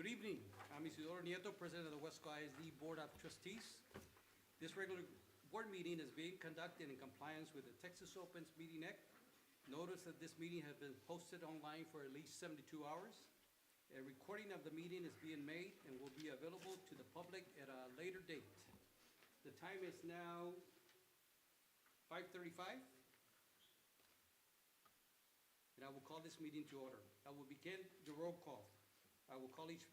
Good evening. I'm Isidoro Nieto, President of the Weslaco ISD Board of Trustees. This regular board meeting is being conducted in compliance with the Texas Opens Meeting Act. Notice that this meeting has been posted online for at least 72 hours. A recording of the meeting is being made and will be available to the public at a later date. The time is now 5:35. And I will call this meeting to order. I will begin the roll call. I will call each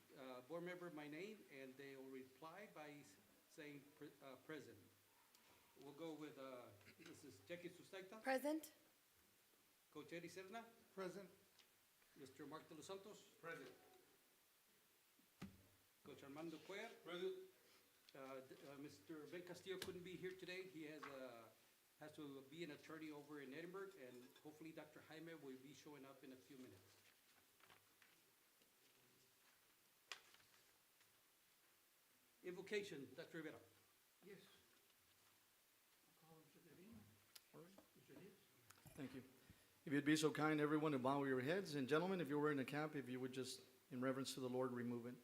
board member by name, and they will reply by saying present. We'll go with Mrs. Jackie Sustaita. Present. Coach Eddie Serna. Present. Mr. Mark de los Santos. Present. Coach Armando Cuellar. Present. Mr. Ben Castillo couldn't be here today. He has to be an attorney over in Edinburgh, and hopefully Dr. Jaime will be showing up in a few minutes. Invocation, Dr. Rivera. Yes. I'll call Mr. Devine. All right. Mr. Diaz. Thank you. If you'd be so kind, everyone, to bow your heads. And gentlemen, if you're wearing a cap, if you would just, in reverence to the Lord, remove it.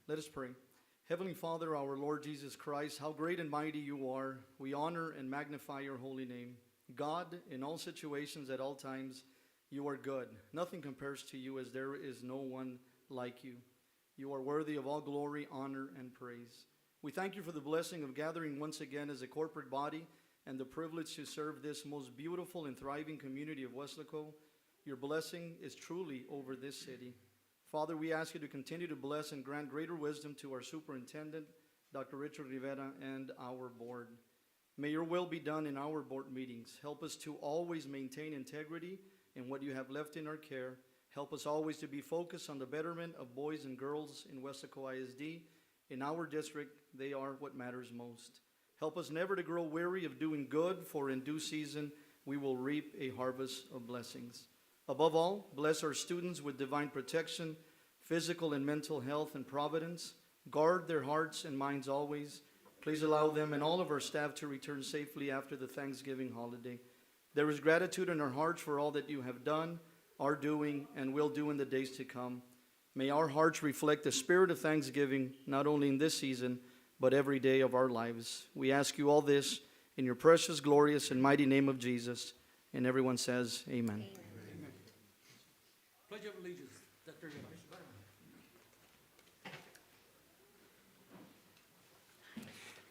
Let us pray. Heavenly Father, our Lord Jesus Christ, how great and mighty you are. We honor and magnify your holy name. God, in all situations, at all times, you are good. Nothing compares to you, as there is no one like you. You are worthy of all glory, honor, and praise. We thank you for the blessing of gathering once again as a corporate body and the privilege to serve this most beautiful and thriving community of Weslaco. Your blessing is truly over this city. Father, we ask you to continue to bless and grant greater wisdom to our superintendent, Dr. Richard Rivera, and our board. May your will be done in our board meetings. Help us to always maintain integrity in what you have left in our care. Help us always to be focused on the betterment of boys and girls in Weslaco ISD. In our district, they are what matters most. Help us never to grow weary of doing good, for in due season we will reap a harvest of blessings. Above all, bless our students with divine protection, physical and mental health and providence. Guard their hearts and minds always. Please allow them and all of our staff to return safely after the Thanksgiving holiday. There is gratitude in our hearts for all that you have done, are doing, and will do in the days to come. May our hearts reflect the spirit of thanksgiving, not only in this season, but every day of our lives. We ask you all this in your precious, glorious, and mighty name of Jesus. And everyone says, amen. Amen. Pledge of Allegiance, Dr. Rivera.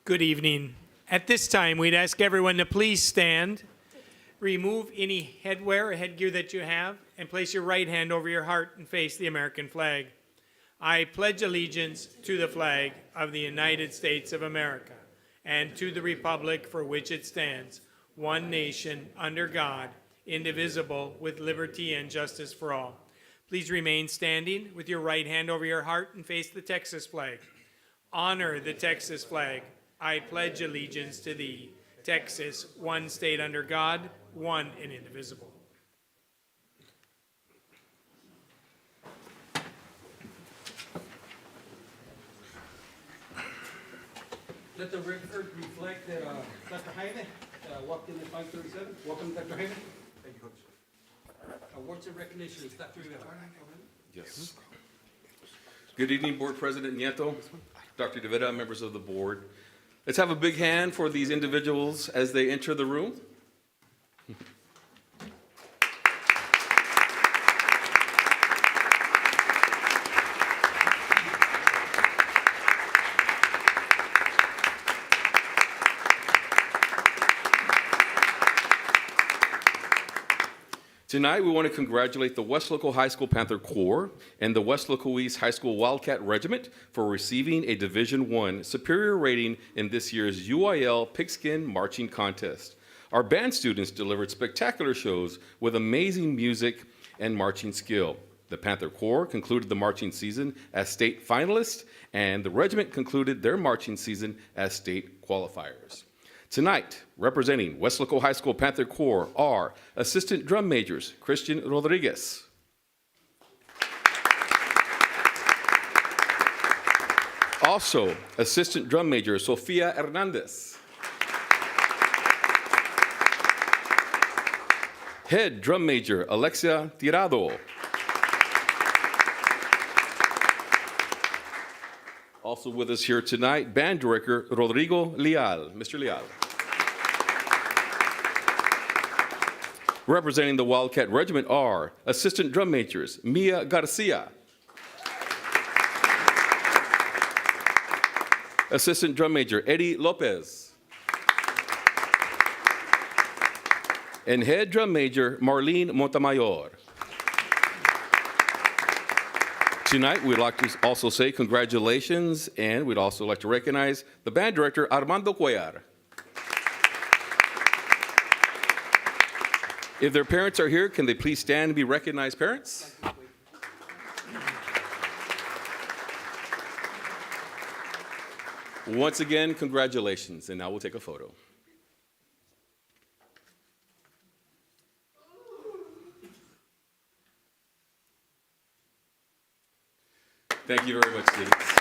Good evening. At this time, we'd ask everyone to please stand, remove any headwear or headgear that you have, and place your right hand over your heart and face the American flag. I pledge allegiance to the flag of the United States of America and to the republic for which it stands, one nation, under God, indivisible, with liberty and justice for all. Please remain standing with your right hand over your heart and face the Texas flag. Honor the Texas flag. I pledge allegiance to thee, Texas, one state under God, one and indivisible. Let the record reflect that Dr. Jaime walked in at 5:37. Welcome, Dr. Jaime. Thank you, Coach. Awards and recognitions, Dr. Rivera. Yes. Good evening, Board President Nieto, Dr. De Vera, members of the board. Let's have a big hand for these individuals as they enter the room. Tonight, we want to congratulate the Weslaco High School Panther Corps and the Weslaco East High School Wildcat Regiment for receiving a Division I superior rating in this year's UIL Pigskin Marching Contest. Our band students delivered spectacular shows with amazing music and marching skill. The Panther Corps concluded the marching season as state finalists, and the regiment concluded their marching season as state qualifiers. Tonight, representing Weslaco High School Panther Corps are Assistant Drum Majors Christian Rodriguez, also Assistant Drum Major Sofia Hernandez, Head Drum Major Alexia Tirado, Also with us here tonight, Band Director Rodrigo Leal. Mr. Leal. Representing the Wildcat Regiment are Assistant Drum Majors Mia Garcia, Assistant Drum Major Eddie Lopez, and Head Drum Major Marlene Montemayor. Tonight, we'd like to also say congratulations, and we'd also like to recognize the Band Director Armando Cuellar. If their parents are here, can they please stand and be recognized, parents? Once again, congratulations, and now we'll take a photo. Thank you very much, students.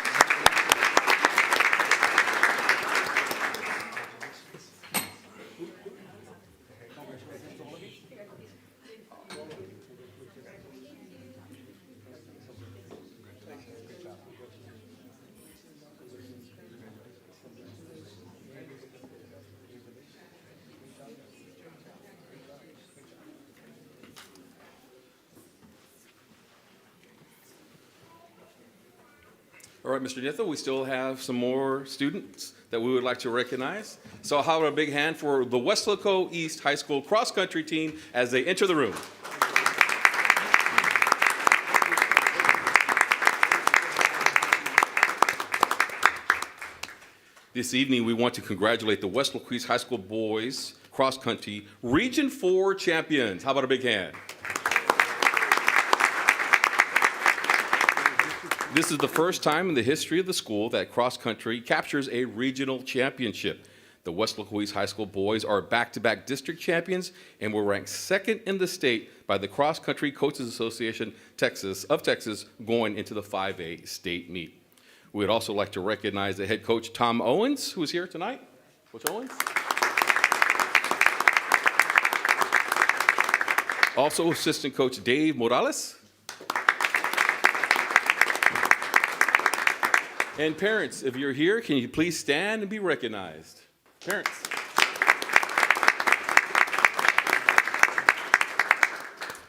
All right, Mr. Nieto, we still have some more students that we would like to recognize. So how about a big hand for the Weslaco East High School cross-country team as they enter the room. This evening, we want to congratulate the Weslaco East High School boys cross-country Region 4 champions. How about a big hand? This is the first time in the history of the school that cross-country captures a regional championship. The Weslaco East High School boys are back-to-back district champions and were ranked second in the state by the Cross Country Coaches Association of Texas going into the 5A state meet. We would also like to recognize the head coach, Tom Owens, who is here tonight. Coach Owens. Also, assistant coach Dave Morales. And parents, if you're here, can you please stand and be recognized? Parents.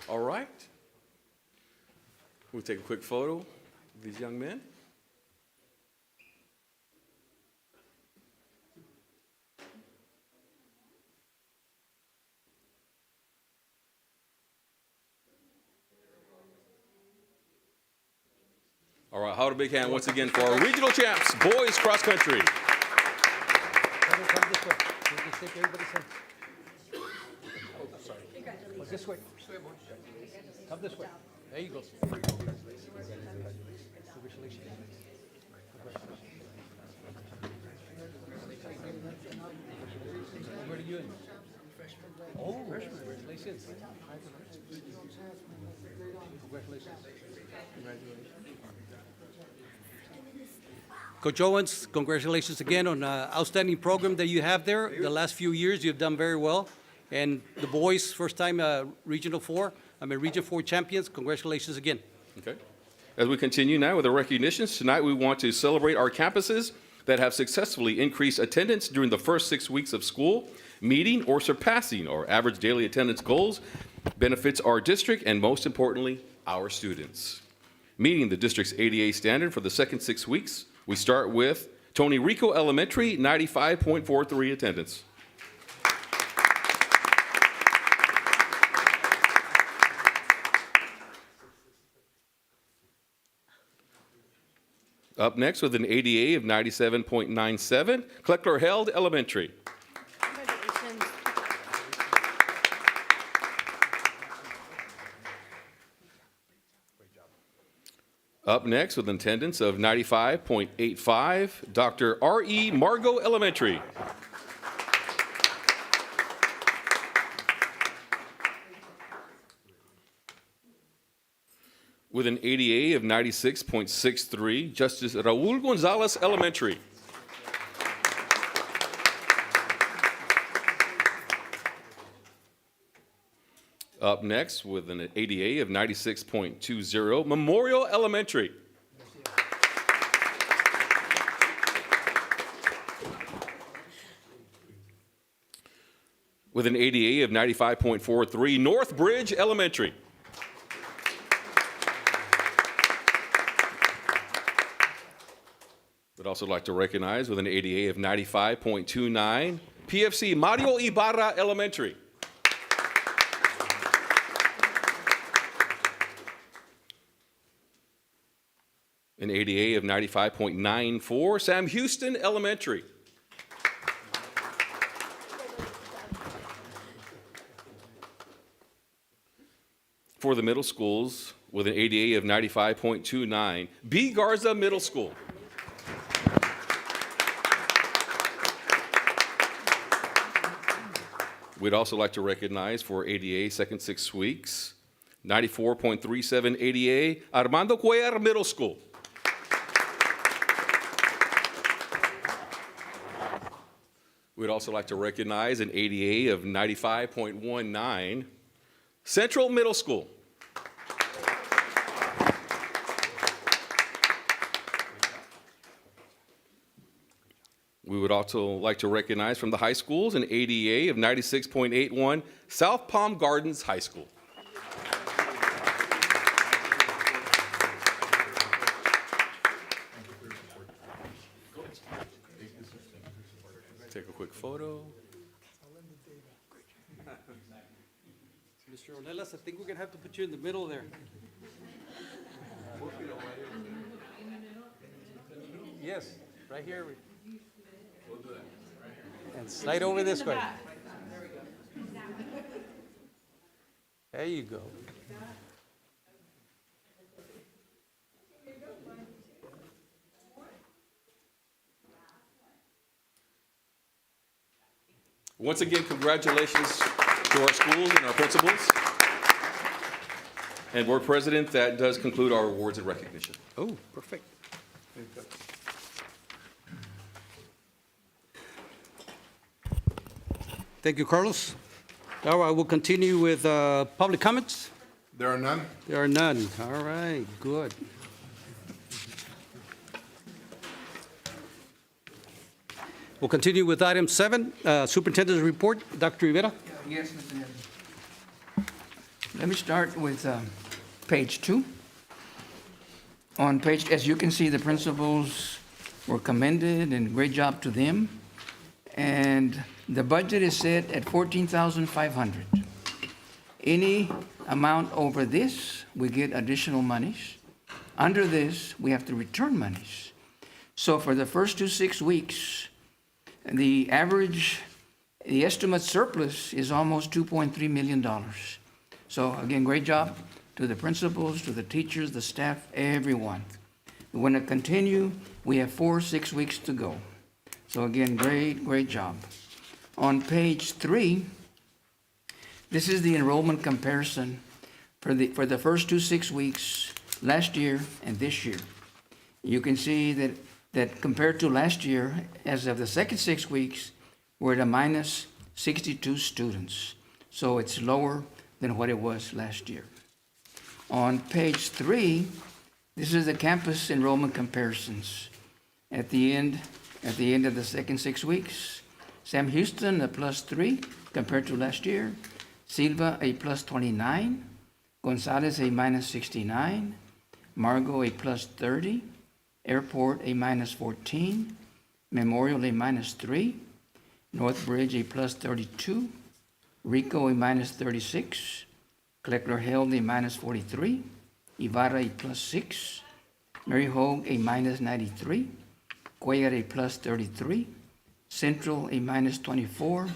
All right. We'll take a quick photo of these young men. All right, how about a big hand once again for our regional champs, boys cross country. Come this way. Just take everybody's hand. Sorry. This way. Come this way. There you go. Congratulations. Where are you in? Oh, freshman. Congratulations. Congratulations. Coach Owens, congratulations again on an outstanding program that you have there. The last few years, you've done very well. And the boys, first time Region 4 champions. Congratulations again. Okay. As we continue now with the recognitions, tonight we want to celebrate our campuses that have successfully increased attendance during the first 6 weeks of school, meeting or surpassing our average daily attendance goals, benefits our district, and most importantly, our students. Meeting the district's ADA standard for the second 6 weeks, we start with Tony Rico Elementary, 95.43 attendance. Up next with an ADA of 97.97, Kleckler Held Elementary. Congratulations. Up next with attendance of 95.85, Dr. R.E. Margot Elementary. With an ADA of 96.63, Justice Raul Gonzalez Elementary. Up next with an ADA of 96.20, Memorial Elementary. with an ADA of 95.43, North Bridge Elementary. Would also like to recognize with an ADA of 95.29, PFC Mario Ibarra Elementary. An ADA of 95.94, Sam Houston Elementary. For the middle schools, with an ADA of 95.29, B. Garza Middle School. We'd also like to recognize for ADA second 6 weeks, 94.37 ADA, Armando Cuellar Middle School. We'd also like to recognize an ADA of 95.19, Central Middle School. We would also like to recognize from the high schools an ADA of 96.81, South Palm Gardens High School. Take a quick photo. Mr. Ornelas, I think we're gonna have to put you in the middle there. Yes, right here. And slide over this way. There you go. Once again, congratulations to our schools and our principals. And Board President, that does conclude our awards and recognition. Oh, perfect. Thank you, Carlos. Now I will continue with public comments. There are none. There are none. All right, good. We'll continue with item 7, Superintendent's report. Dr. Rivera. Yes, Mr. Chairman. Let me start with page 2. On page, as you can see, the principals were commended and great job to them. And the budget is set at $14,500. Any amount over this, we get additional monies. Under this, we have to return monies. So for the first 6 weeks, the estimate surplus is almost $2.3 million. So again, great job to the principals, to the teachers, the staff, everyone. We want to continue. We have 6 weeks to go. So again, great job. On page 3, this is the enrollment comparison for the first 6 weeks last year and this year. You can see that compared to last year, as of the second 6 weeks, we're at a minus 62 students. So it's lower than what it was last year. On page 3, this is the campus enrollment comparisons. At the end of the second 6 weeks, Sam Houston, a +3 compared to last year. Silva, a +29. Gonzalez, a -69. Margot, a +30. Airport, a -14. Memorial, a -3. Northbridge, a +32. Rico, a -36. Kleckler Held, a -43. Ibarra, a +6. Mary Hogue, a -93. Cuellar, a +33. Central, a -24.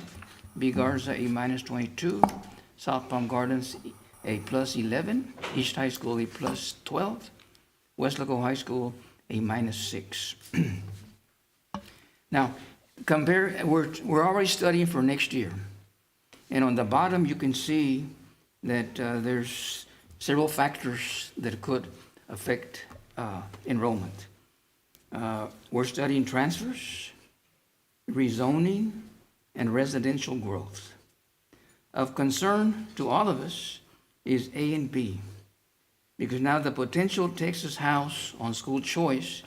B. Garza, a -22. South Palm Gardens, a +11. East High School, a +12. Weslaco High School, a -6. Now, we're already studying for next year. And on the bottom, you can see that there's several factors that could affect enrollment. We're studying transfers, rezoning, and residential growth. Of concern to all of us is A and B, because now the potential Texas House on school choice,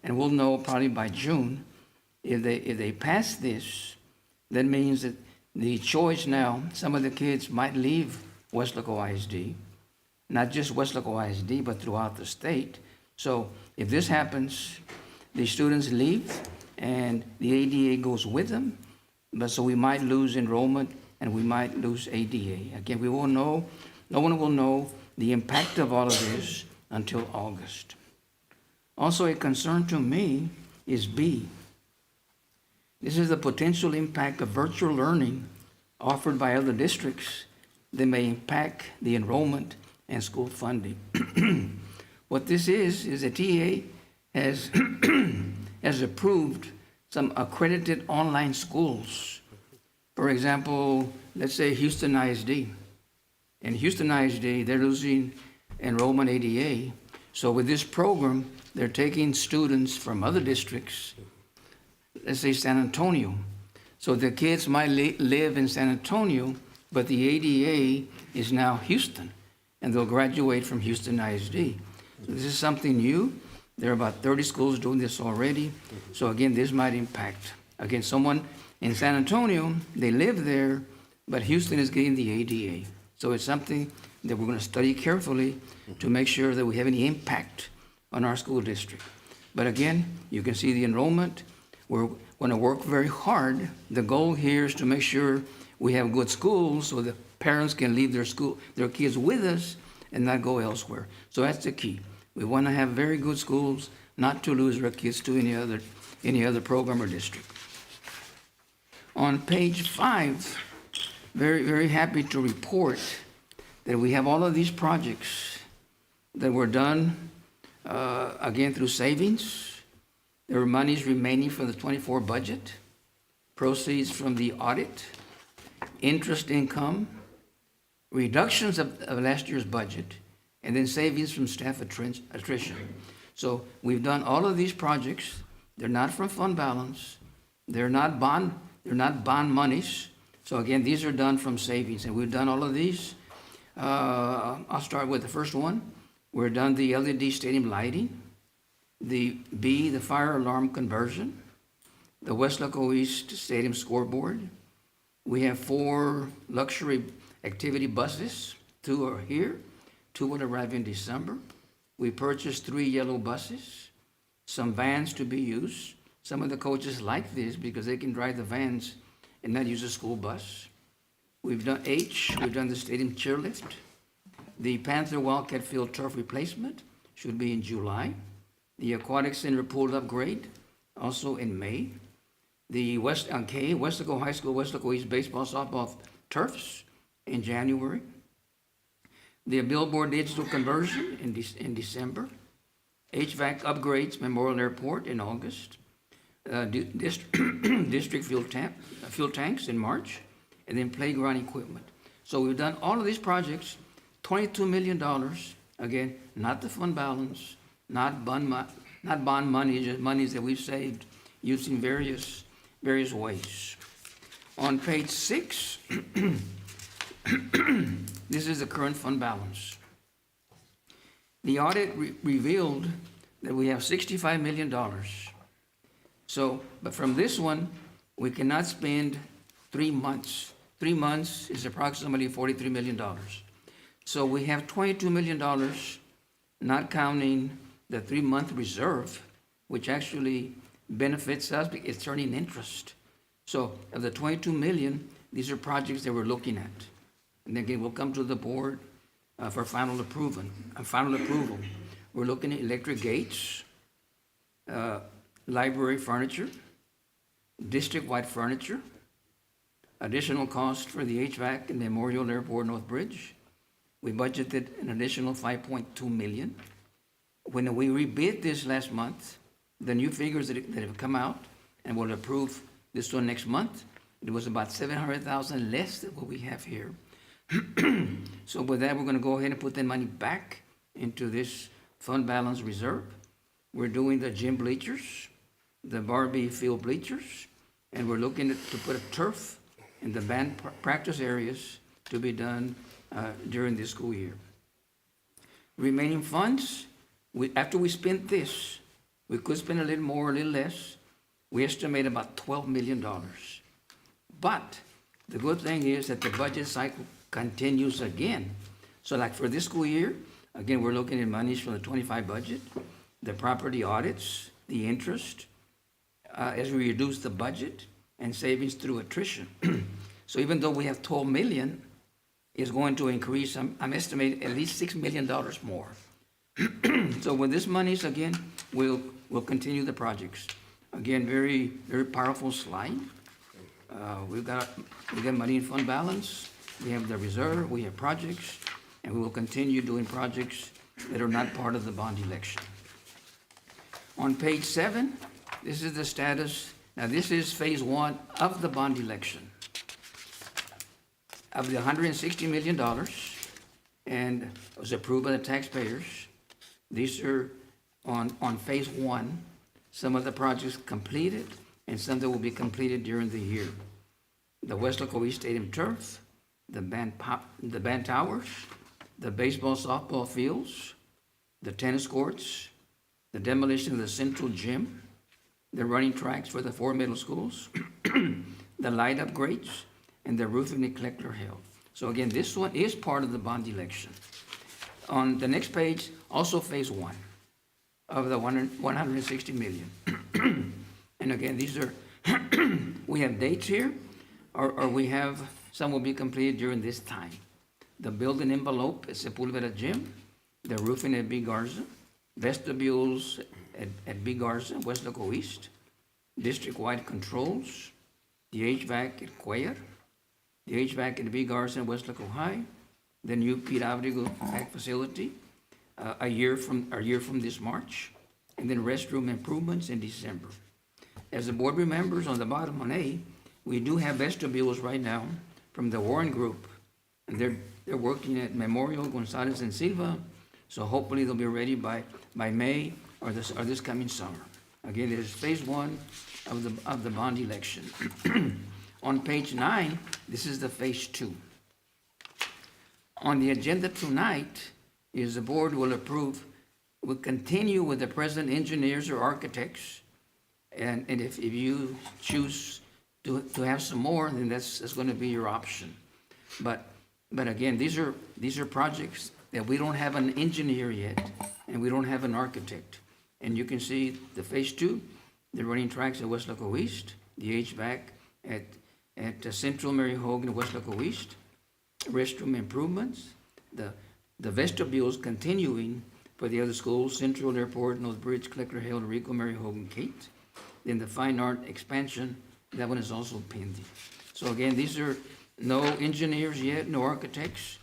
and we'll know probably by June, if they pass this, that means that the choice now, some of the kids might leave Weslaco ISD, not just Weslaco ISD, but throughout the state. So if this happens, the students leave and the ADA goes with them, but so we might lose enrollment and we might lose ADA. Again, we won't know, no one will know the impact of all of this until August. Also, a concern to me is B. This is the potential impact of virtual learning offered by other districts that may impact the enrollment and school funding. What this is the TA has, has approved some accredited online schools. For example, let's say Houston ISD. In Houston ISD, they're losing enrollment ADA. So with this program, they're taking students from other districts, let's say San Antonio. So the kids might live in San Antonio, but the ADA is now Houston, and they'll graduate from Houston ISD. So this is something new. There are about 30 schools doing this already. So again, this might impact. Again, someone in San Antonio, they live there, but Houston is getting the ADA. So it's something that we're going to study carefully to make sure that we have any impact on our school district. But again, you can see the enrollment. We're going to work very hard. The goal here is to make sure we have good schools so that parents can leave their kids with us and not go elsewhere. So that's the key. We want to have very good schools, not to lose our kids to any other program or district. On page 5, very, very happy to report that we have all of these projects that were done, again, through savings. There are monies remaining for the 24 budget, proceeds from the audit, interest income, reductions of last year's budget, and then savings from staff attrition. So we've done all of these projects. They're not from fund balance. They're not bond monies. So again, these are done from savings, and we've done all of these. I'll start with the first one. We're done the LED stadium lighting, the fire alarm conversion, the Weslaco East Stadium scoreboard. We have 4 luxury activity buses. 2 are here. 2 will arrive in December. We purchased 3 yellow buses, some vans to be used. Some of the coaches like this because they can drive the vans and not use a school bus. We've done the stadium chairlift. The Panther Wildcat Field turf replacement should be in July. The aquatic center pool upgrade, also in May. The Weslaco High School, Weslaco East baseball, softball turfs in January. The billboard digital conversion in December. HVAC upgrades, Memorial Airport in August. District fuel tanks in March, and then playground equipment. So we've done all of these projects, $22 million. Again, not the fund balance, not bond money, just monies that we've saved using various ways. On page 6, this is the current fund balance. The audit revealed that we have $65 million. So, but from this one, we cannot spend 3 months. 3 months is approximately $43 million. So we have $22 million, not counting the 3-month reserve, which actually benefits us because it's earning interest. So of the $22 million, these are projects that we're looking at. And again, we'll come to the board for final approval. We're looking at electric gates, library furniture, district-wide furniture, additional cost for the HVAC and Memorial Airport North Bridge. We budgeted an additional $5.2 million. When we rebid this last month, the new figures that have come out and will approve this one next month, it was about $700,000 less than what we have here. So with that, we're going to go ahead and put that money back into this fund balance reserve. We're doing the gym bleachers, the Barbie field bleachers, and we're looking to put a turf in the band practice areas to be done during this school year. Remaining funds, after we spent this, we could spend a little more, a little less. We estimate about $12 million. But The good thing is that the budget cycle continues again. So like for this school year, again, we're looking at monies from the 25 budget, the property audits, the interest, as we reduce the budget, and savings through attrition. So even though we have 12 million, it's going to increase, I'm estimating at least $6 million more. So with this monies, again, we'll continue the projects. Again, very, very powerful slide. We got money in fund balance, we have the reserve, we have projects, and we will continue doing projects that are not part of the bond election. On page 7, this is the status. Now, this is phase 1 of the bond election. Of the $160 million, and it was approved by the taxpayers. These are on phase 1, some of the projects completed and some that will be completed during the year. The Weslaco ISD Stadium turf, the band towers, the baseball, softball fields, the tennis courts, the demolition of the central gym, the running tracks for the 4 middle schools, the light upgrades, and the roofing at Kleckler Hill. So again, this one is part of the bond election. On the next page, also phase 1 of the 160 million. And again, these are, we have dates here, or we have, some will be completed during this time. The building envelope at Sepulveda Gym, the roofing at B. Garza, vestibules at B. Garza, Weslaco East, district-wide controls, the HVAC at Cuellar, the HVAC at B. Garza and Weslaco High, the new Pete Abrigo HVAC facility, a year from this March, and then restroom improvements in December. As the board remembers, on the bottom on A, we do have vestibules right now from the Warren Group, and they're working at Memorial, Gonzalez, and Silva, so hopefully they'll be ready by May or this coming summer. Again, it is phase 1 of the bond election. On page 9, this is the phase 2. On the agenda tonight is the board will continue with the present engineers or architects, and if you choose to have some more, then that's going to be your option. But again, these are projects that we don't have an engineer yet, and we don't have an architect. And you can see the phase 2, the running tracks at Weslaco East, the HVAC at Central Mary Hogan, Weslaco East, restroom improvements, the vestibules continuing for the other schools, Central Airport, North Bridge, Kleckler Hill, Rico, Mary Hogan, Kate. Then the fine art expansion, that one is also pending. So again, these are no engineers yet, no architects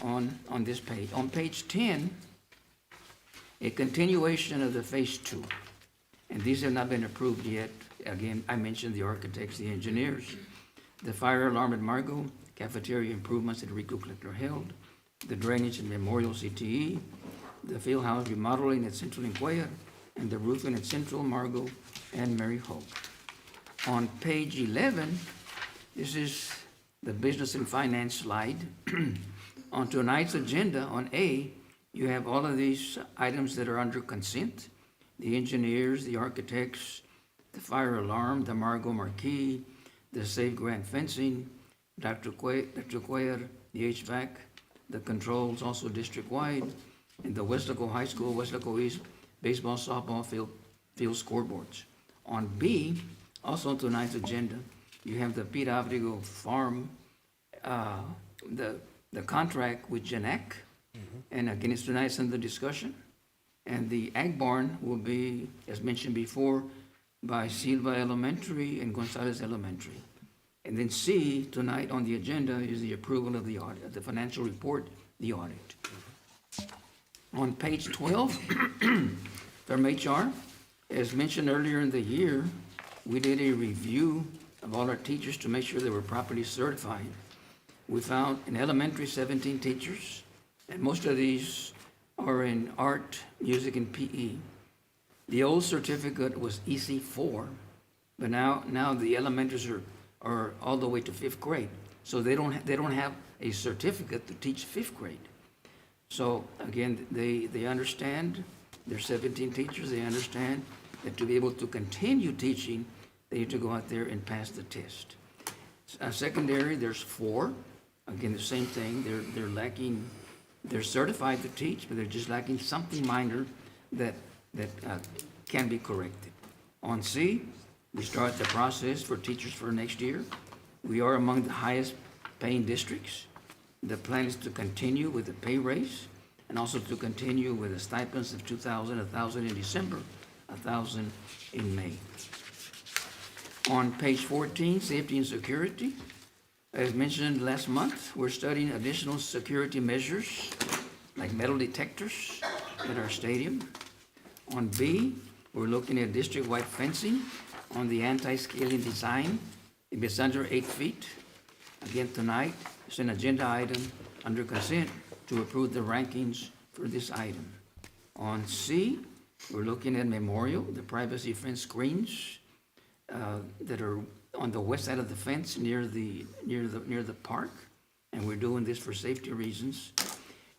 on this page. On page 10, a continuation of the phase 2. And these have not been approved yet. Again, I mentioned the architects, the engineers, the fire alarm at Margot, cafeteria improvements at Rico Kleckler Hill, the drainage at Memorial CTE, the field house remodeling at Central Inquaya, and the roofing at Central, Margot, and Mary Hope. On page 11, this is the business and finance slide. On tonight's agenda, on A, you have all of these items that are under consent, the engineers, the architects, the fire alarm, the Margot Marquee, the safe grant fencing, Dr. Cuellar, the HVAC, the controls also district-wide, and the Weslaco High School, Weslaco East baseball, softball field scoreboards. On B, also on tonight's agenda, you have the Pete Abrigo Farm, the contract with Genac, and again, it's tonight's in the discussion. And the Ag Barn will be, as mentioned before, by Silva Elementary and Gonzalez Elementary. And then C, tonight on the agenda, is the approval of the audit, the financial report, the audit. On page 12, from HR, as mentioned earlier in the year, we did a review of all our teachers to make sure they were properly certified. We found in elementary 17 teachers, and most of these are in art, music, and PE. The old certificate was EC4, but now the elementaries are all the way to 5th grade. So they don't have a certificate to teach 5th grade. So again, they understand, they're 17 teachers, they understand that to be able to continue teaching, they need to go out there and pass the test. Secondary, there's 4. Again, the same thing. They're lacking, they're certified to teach, but they're just lacking something minor that can be corrected. On C, we start the process for teachers for next year. We are among the highest paying districts. The plan is to continue with the pay raise and also to continue with the stipends of $2,000, $1,000 in December, $1,000 in May. On page 14, safety and security. As mentioned last month, we're studying additional security measures like metal detectors at our stadium. On B, we're looking at district-wide fencing on the anti-scaling design. If it's under 8 feet, again tonight, it's an agenda item under consent to approve the rankings for this item. On C, we're looking at memorial, the privacy fence screens that are on the west side of the fence near the park, and we're doing this for safety reasons.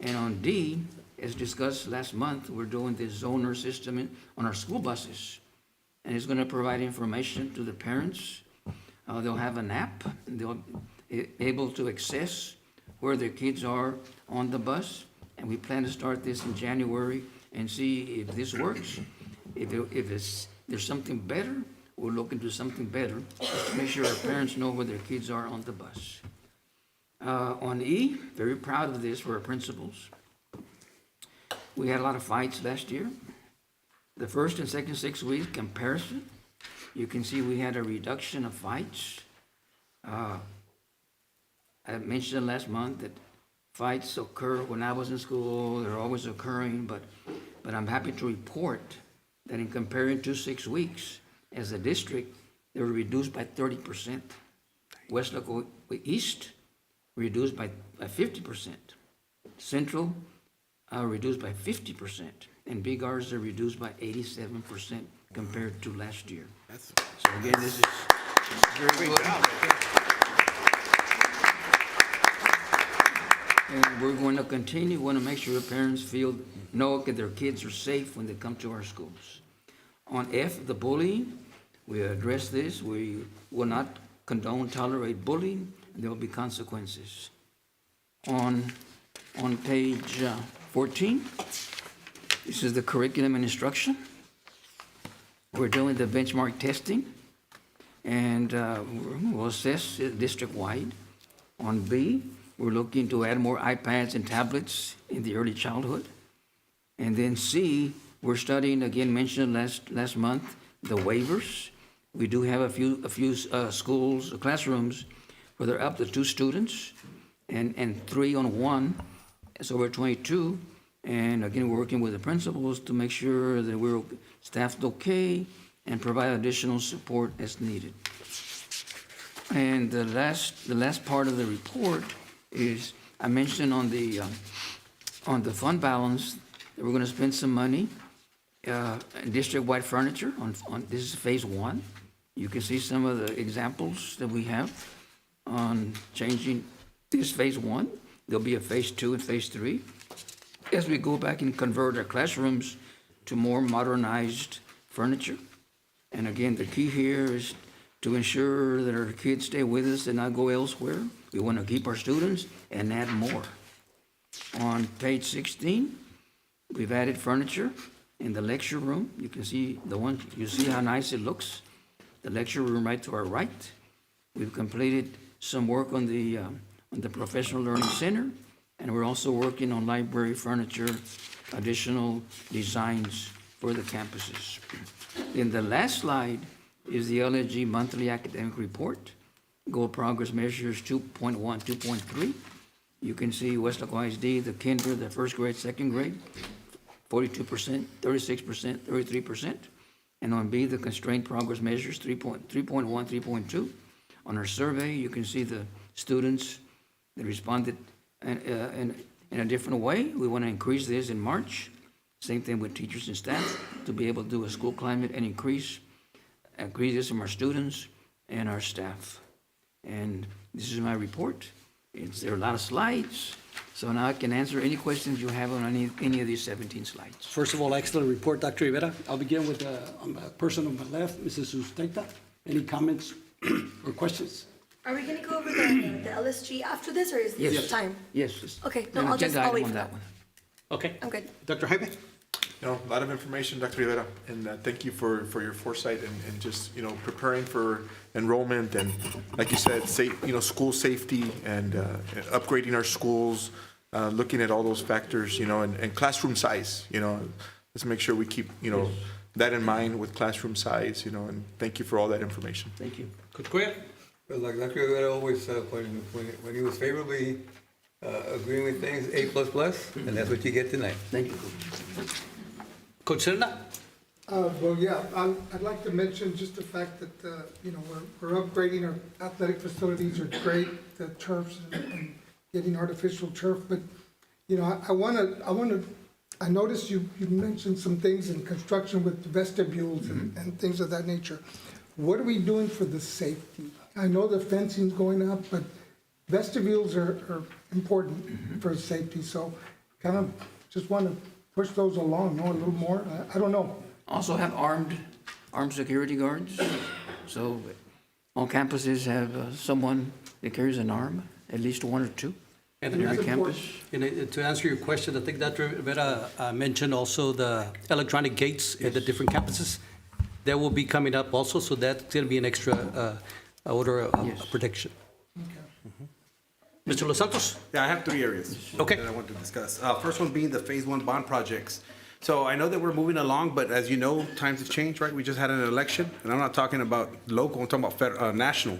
And on D, as discussed last month, we're doing this zoner system on our school buses, and it's going to provide information to the parents. They'll have an app, and they'll be able to access where their kids are on the bus, and we plan to start this in January and see if this works. If there's something better, we'll look into something better to make sure our parents know where their kids are on the bus. On E, very proud of this for our principals. We had a lot of fights last year. The first and second 6 weeks comparison, you can see we had a reduction of fights. I mentioned last month that fights occur when I was in school, they're always occurring, but I'm happy to report that in comparing to 6 weeks, as a district, they were reduced by 30%. Weslaco East reduced by 50%. Central reduced by 50%. And Big R's are reduced by 87% compared to last year. So again, this is very good. And we're going to continue, we want to make sure parents know that their kids are safe when they come to our schools. On F, the bullying, we address this. We will not tolerate bullying, and there will be consequences. On page 14, this is the curriculum and instruction. We're doing the benchmark testing, and we'll assess it district-wide. On B, we're looking to add more iPads and tablets in the early childhood. And then C, we're studying, again, mentioned last month, the waivers. We do have a few schools, classrooms, where they're up to 2 students and 3 on 1, so we're 22. And again, we're working with the principals to make sure that we're staffed okay and provide additional support as needed. And the last part of the report is, I mentioned on the fund balance that we're going to spend some money district-wide furniture on this is phase 1. You can see some of the examples that we have on changing this phase 1. There'll be a phase 2 and phase 3 as we go back and convert our classrooms to more modernized furniture. And again, the key here is to ensure that our kids stay with us and not go elsewhere. We want to keep our students and add more. On page 16, we've added furniture in the lecture room. You can see you see how nice it looks. The lecture room right to our right. We've completed some work on the professional learning center, and we're also working on library furniture, additional designs for the campuses. Then the last slide is the LSG monthly academic report. Goal progress measures 2.1, 2.3. You can see Weslaco ISD, the kinder, the first grade, second grade, 42%, 36%, 33%. And on B, the constrained progress measures, 3.1, 3.2. On our survey, you can see the students that responded in a different way. We want to increase this in March. Same thing with teachers and staff, to be able to do a school climate and increase this from our students and our staff. And this is my report. There are a lot of slides, so now I can answer any questions you have on any of these 17 slides. First of all, excellent report, Dr. Rivera. I'll begin with the person on my left, Mrs. Usteta. Any comments or questions? Are we gonna go over the LSG after this, or is this Yes. time? Yes. it's Okay, no, an I'll just, agenda I'll item wait on for that. one. Okay. I'm good. Dr. Jaime? No, a lot of information, Dr. Rivera, and thank you for your foresight and just, preparing for enrollment and, like you said, school safety and upgrading our schools, looking at all those factors, and classroom size, let's make sure we keep, that in mind with classroom size, and thank you for all that information. Thank you. Coach Cuellar? Well, like Dr. Rivera always, when he was favorably agreeing with things, A++, and that's what you get tonight. Thank you. Coach Serna? Well, yeah, I'd like to mention just the fact that, we're upgrading our athletic facilities are great, the turfs and getting artificial turf, but, I noticed you mentioned some things in construction with vestibules and things of that nature. What are we doing for the safety? I know the fencing's going up, but vestibules are important for safety, so kind of just want to push those along, a little more. I don't know. Also have armed security guards. So all campuses have someone that carries an arm, at least one or two And on every that's campus. important. to answer your question, I think Dr. Rivera mentioned also the electronic gates at the different campuses. That will be coming up also, so that's going to be an extra order of Yes. protection. Mr. Los Santos? Yeah, I have three areas Okay. that I want to discuss. First one being the phase one bond projects. So I know that we're moving along, but as you know, times have changed, right? We just had an election, and I'm not talking about local, I'm talking about national.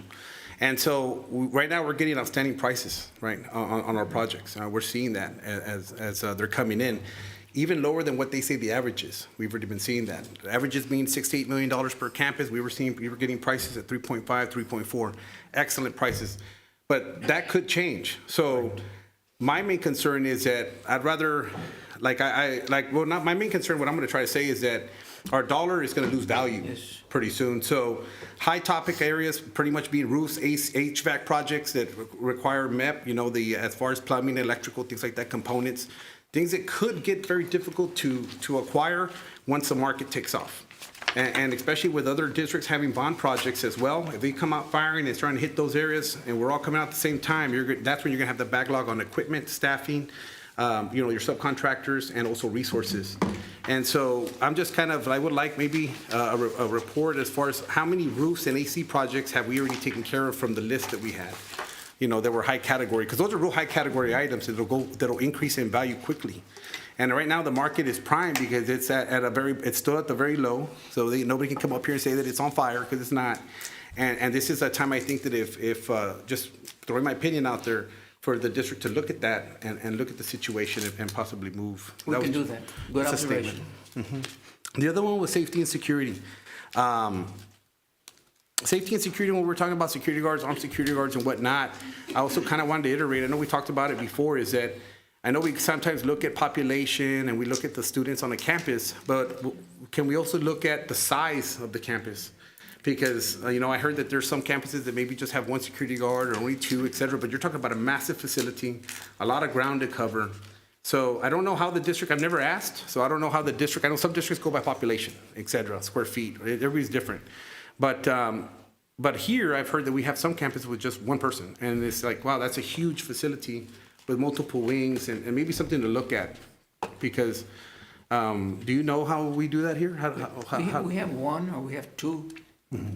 And so right now, we're getting outstanding prices, right, on our projects. We're seeing that as they're coming in, even lower than what they say the average is. We've already been seeing that. The averages being $6 to $8 million per campus. We were getting prices at 3.5, 3.4, excellent prices. But that could change. So my main concern is that I'd rather, not my main concern, what I'm gonna try to say is that our dollar is gonna lose value pretty soon. So high topic areas pretty much being roofs, HVAC projects that require MEP, as far as plumbing, electrical, things like that, components, things that could get very difficult to acquire once the market takes off. And especially with other districts having bond projects as well, if they come out firing and trying to hit those areas, and we're all coming out at the same time, that's when you're gonna have the backlog on equipment, staffing, your subcontractors, and also resources. And so I'm just I would like maybe a report as far as how many roofs and AC projects have we already taken care of from the list that we had, that were high category, because those are real high category items that'll increase in value quickly. And right now, the market is prime because it's it's still at the very low. So nobody can come up here and say that it's on fire, because it's not. And this is a time I think that if just throwing my opinion out there, for the district to look at that and look at the situation and possibly move. We can do that. Good That's a statement. observation. The other one was safety and security. Safety and security, when we're talking about security guards, armed security guards and whatnot, I also kind of wanted to iterate, I know we talked about it before, is that I know we sometimes look at population and we look at the students on the campus, but can we also look at the size of the campus? Because, I heard that there's some campuses that maybe just have one security guard or only two, et cetera, but you're talking about a massive facility, a lot of ground to cover. So I don't know how the district, I've never asked, so I don't know how the district, I know some districts go by population, et cetera, square feet, everybody's different. But here, I've heard that we have some campuses with just one person, and it's like, wow, that's a huge facility with multiple wings, and maybe something to look at, because, do you know how we do that here? We have one or we have two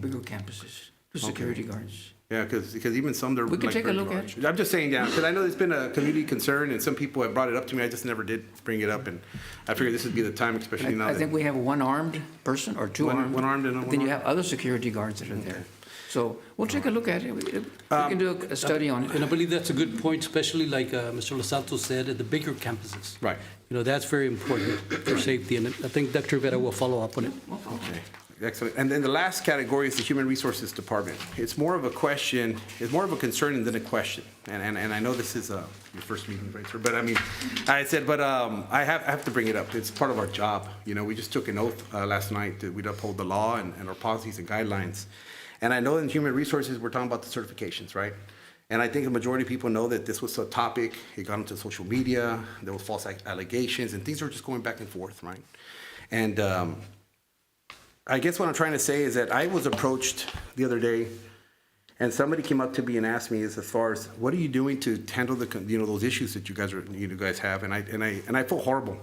bigger campuses, two security guards. Yeah, because even some, they're We can like take a very look at large. I'm just saying, yeah, because I know it's been a community concern, and some people have brought it up to me, I just never did bring it up, and I figured this would be the time, especially now I that. think we have one armed person or two armed. One armed and one Then you armed. have other security guards that are there. So we'll take a look at it. We can do a study on And I it. believe that's a good point, especially like Mr. Los Santos said, at the bigger campuses. Right. That's very important for safety, and I think Dr. Rivera will follow up on it. Okay, excellent. And then the last category is the Human Resources Department. It's more of a question, it's more of a concern than a question. And I know this is your first meeting, right, sir? But I have to bring it up. It's part of our job. We just took an oath last night that we'd uphold the law and our policies and guidelines. And I know in human resources, we're talking about the certifications, right? And I think the majority of people know that this was a topic. It got into social media. There were false allegations, and things were just going back and forth, right? And I guess what I'm trying to say is that I was approached the other day, And somebody came up to me and asked me as far as, what are you doing to handle those issues that you guys have? And I felt horrible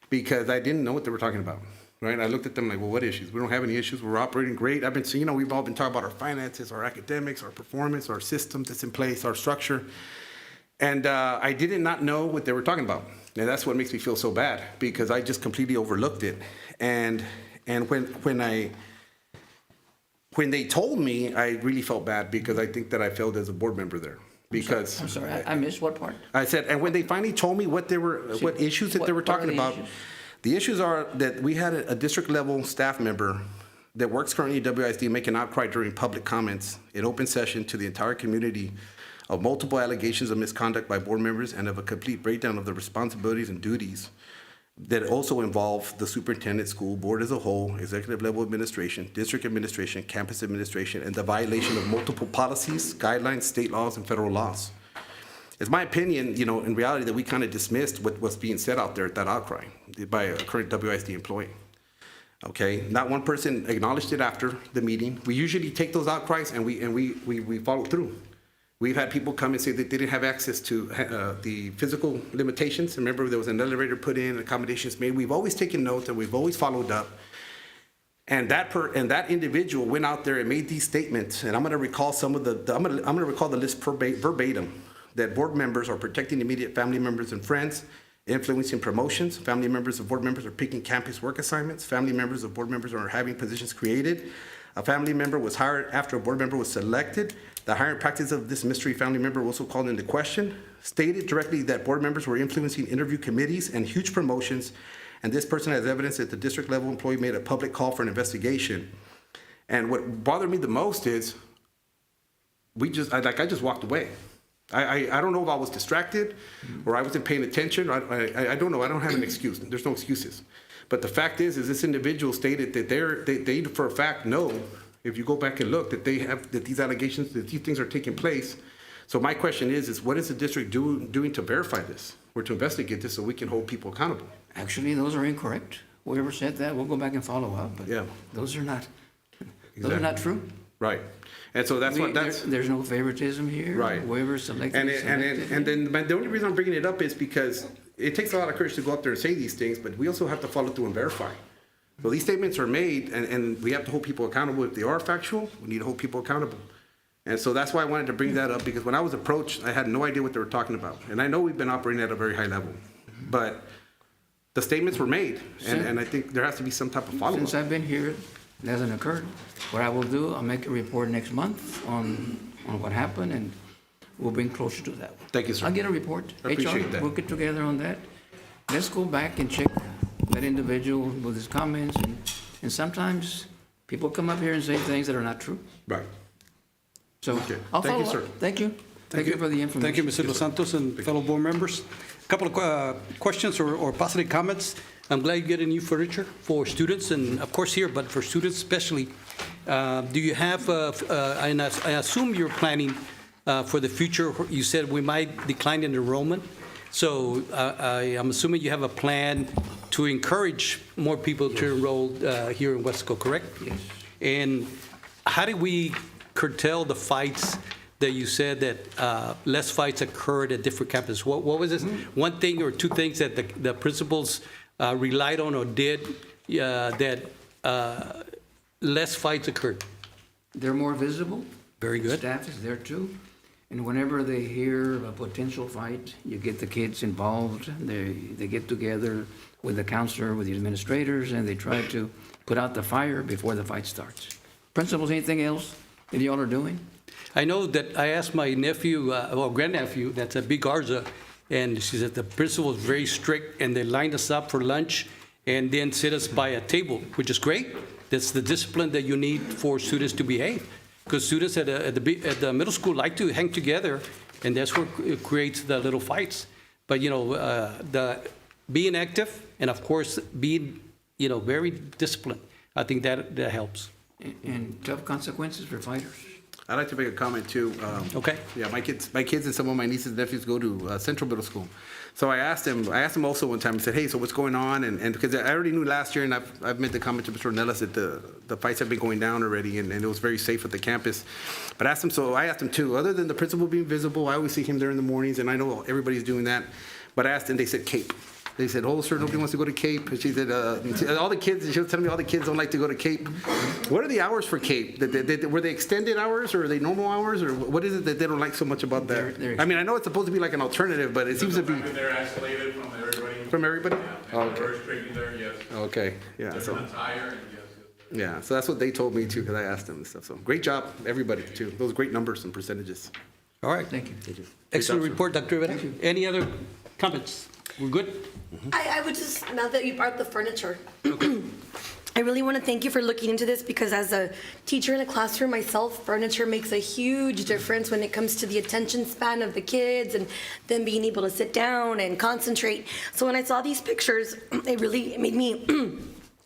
because I didn't know what they were talking about. Right? I looked at them like, well, what issues? We don't have any issues. We're operating great. I've been seeing, we've all been talking about our finances, our academics, our performance, our systems that's in place, our structure. And I did not know what they were talking about. And that's what makes me feel so bad, because I just completely overlooked it. And when they told me, I really felt bad, because I think that I failed as a board member there. Because I'm sorry, I missed what part? I said, and when they finally told me what issues that they were talking about, the issues are that we had a district level staff member that works currently at WISD make an outcry during public comments in open session to the entire community of multiple allegations of misconduct by board members and of a complete breakdown of the responsibilities and duties that also involve the superintendent, school board as a whole, executive level administration, district administration, campus administration, and the violation of multiple policies, guidelines, state laws, and federal laws. It's my opinion, in reality, that we kind of dismissed what's being said out there at that outcry by a current WISD employee. Okay, not one person acknowledged it after the meeting. We usually take those outcries and we follow through. We've had people come and say that they didn't have access to the physical limitations. Remember, there was an elevator put in, accommodations made. We've always taken notes and we've always followed up. And that individual went out there and made these statements. And I'm going to recall I'm going to recall the list verbatim. That board members are protecting immediate family members and friends, influencing promotions. Family members of board members are picking campus work assignments. Family members of board members are having positions created. A family member was hired after a board member was selected. The hiring practice of this mystery family member was also called into question. Stated directly that board members were influencing interview committees and huge promotions. And this person has evidence that the district level employee made a public call for an investigation. And what bothered me the most is I just walked away. I don't know if I was distracted or I wasn't paying attention. I don't know. I don't have an excuse. There's no excuses. But the fact is this individual stated that they for a fact know, if you go back and look, that these allegations, that these things are taking place. So my question is what is the district doing to verify this or to investigate this so we can hold people accountable? Actually, those are incorrect. Whoever said that, we'll go back and follow up. But yeah, those are not true. Right. And so there's no favoritism here. Right. Whoever selected. And then the only reason I'm bringing it up is because it takes a lot of courage to go up there and say these things, but we also have to follow through and verify. So these statements are made, and we have to hold people accountable. If they are factual, we need to hold people accountable. And so that's why I wanted to bring that up, because when I was approached, I had no idea what they were talking about. And I know we've been operating at a very high level, but the statements were made, and I think there has to be some type of follow-up. Since I've been here, it hasn't occurred. What I will do, I'll make a report next month on what happened, and we'll bring closer to that. Thank you, sir. I'll get a report. I appreciate HR, that. we'll get together on that. Let's go back and check that individual with his comments, and sometimes people come up here and say things that are not true. Right. So Okay. I'll Thank you, follow up. sir. Thank you. Thank you for the information. Thank you, Mr. Los Santos and fellow board members. A couple of questions or positive comments. I'm glad you're getting new furniture for students, and of course here, but for students especially. Do you have, and I assume you're planning for the future, you said we might decline in enrollment. So I'm assuming you have a plan to encourage more people to enroll here in Weslaco, correct? Yes. And how do we curtail the fights that you said that less fights occurred at different campuses? What was this one thing or two things that the principals relied on or did that less fights occurred? They're more visible. Very good. Staff is there too. And whenever they hear a potential fight, you get the kids involved. They get together with the counselor, with the administrators, and they try to put out the fire before the fight starts. Principals, anything else that y'all are doing? I know that I asked my nephew, or grandnephew, that's a Big Garza, and she said the principal was very strict, and they lined us up for lunch and then sit us by a table, which is great. That's the discipline that you need for students to behave. Because students at the middle school like to hang together, and that's where it creates the little fights. But, the being active and, of course, being, very disciplined, I think that helps. And tough consequences for fighters. I'd like to make a comment too. Okay. Yeah, my kids and some of my nieces and nephews go to Central Middle School. So I asked him also one time, I said, hey, so what's going on? And because I already knew last year, and I've made the comment to Mr. Ornelas that the fights have been going down already, and it was very safe at the campus. But I asked him too, other than the principal being visible, I always see him there in the mornings, and I know everybody's doing that. But I asked, and they said Cape. They said, oh, sir, nobody wants to go to Cape. And she said, all the kids, she was telling me all the kids don't like to go to Cape. What are the hours for Cape? Were they extended hours, or are they normal hours, or what is it that they don't like so much about that? I mean, I know it's supposed to be like an alternative, but it seems to be. They're isolated from everybody. From everybody? Yeah. Oh, okay. Very strictly there, yes. Okay, yeah. They're So, not tired, and yes. yeah, so that's what they told me too, because I asked them and stuff. So great job, everybody too. Those great numbers and percentages. All right. Thank you. Excellent report, Dr. Rivera. Any other comments? We're good? I would just, now that you brought up the furniture, I really want to thank you for looking into this, because as a teacher in a classroom myself, furniture makes a huge difference when it comes to the attention span of the kids and them being able to sit down and concentrate. So when I saw these pictures, it made me,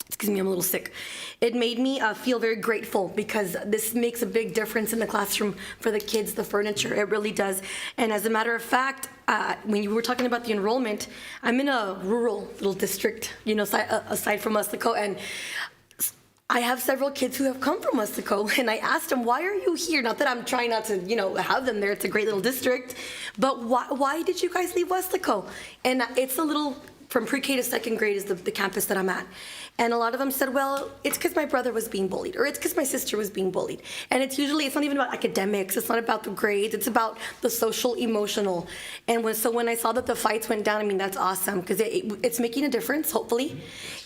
excuse me, I'm a little sick. It made me feel very grateful, because this makes a big difference in the classroom for the kids, the furniture, it really does. And as a matter of fact, when you were talking about the enrollment, I'm in a rural little district, aside from Weslaco, and I have several kids who have come from Weslaco, and I asked them, why are you here? Not that I'm trying not to, have them there, it's a great little district, but why did you guys leave Weslaco? And it's a little, from pre-K to second grade is the campus that I'm at. And a lot of them said, well, it's because my brother was being bullied, or it's because my sister was being bullied. And it's not even about academics, it's not about the grades, it's about the social, emotional. And when I saw that the fights went down, I mean, that's awesome, because it's making a difference, hopefully.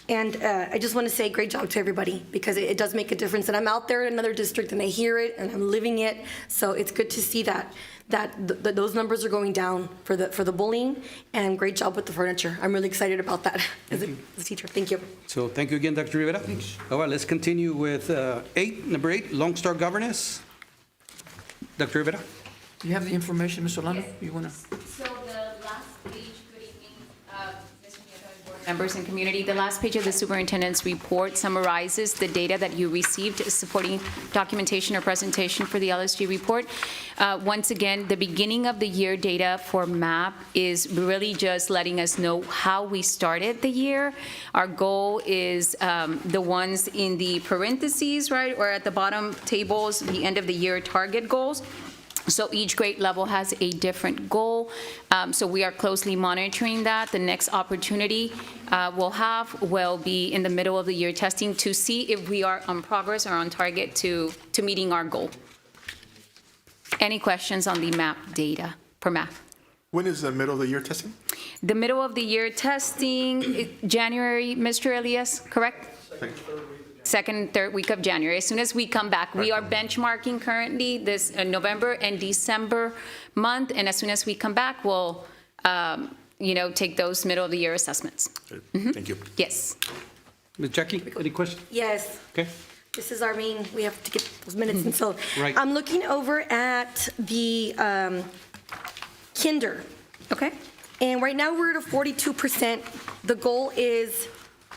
And I just want to say great job to everybody, because it does make a difference. And I'm out there in another district, and I hear it, and I'm living it. So it's good to see that those numbers are going down for the bullying, and great job with the furniture. I'm really excited about that as a teacher. Thank you. So thank you again, Dr. Rivera. Thanks. All right, let's continue with number 8, Lone Star Governance. Dr. Rivera? Do you have the information, Ms. Solano? You want to? So the last page, good evening, Mr. Nieto and board members and community. The last page of the superintendent's report summarizes the data that you received supporting documentation or presentation for the LSG report. Once again, the beginning of the year data for MAP is really just letting us know how we started the year. Our goal is the ones in the parentheses, right, or at the bottom tables, the end of the year target goals. So each grade level has a different goal. So we are closely monitoring that. The next opportunity we'll have will be in the middle of the year testing to see if we are on progress or on target to meeting our goal. Any questions on the MAP data per MAP? When is the middle of the year testing? The middle of the year testing, January, Mr. Elias, correct? Second, third week of January. As soon as we come back, we are benchmarking currently this November and December month, and as soon as we come back, we'll, take those middle of the year assessments. Thank you. Yes. Ms. Jackie, any questions? Yes. Okay. This is our main, we have to get those minutes, and so Right. I'm looking over at the kinder, okay? And right now, we're at a 42%. The goal is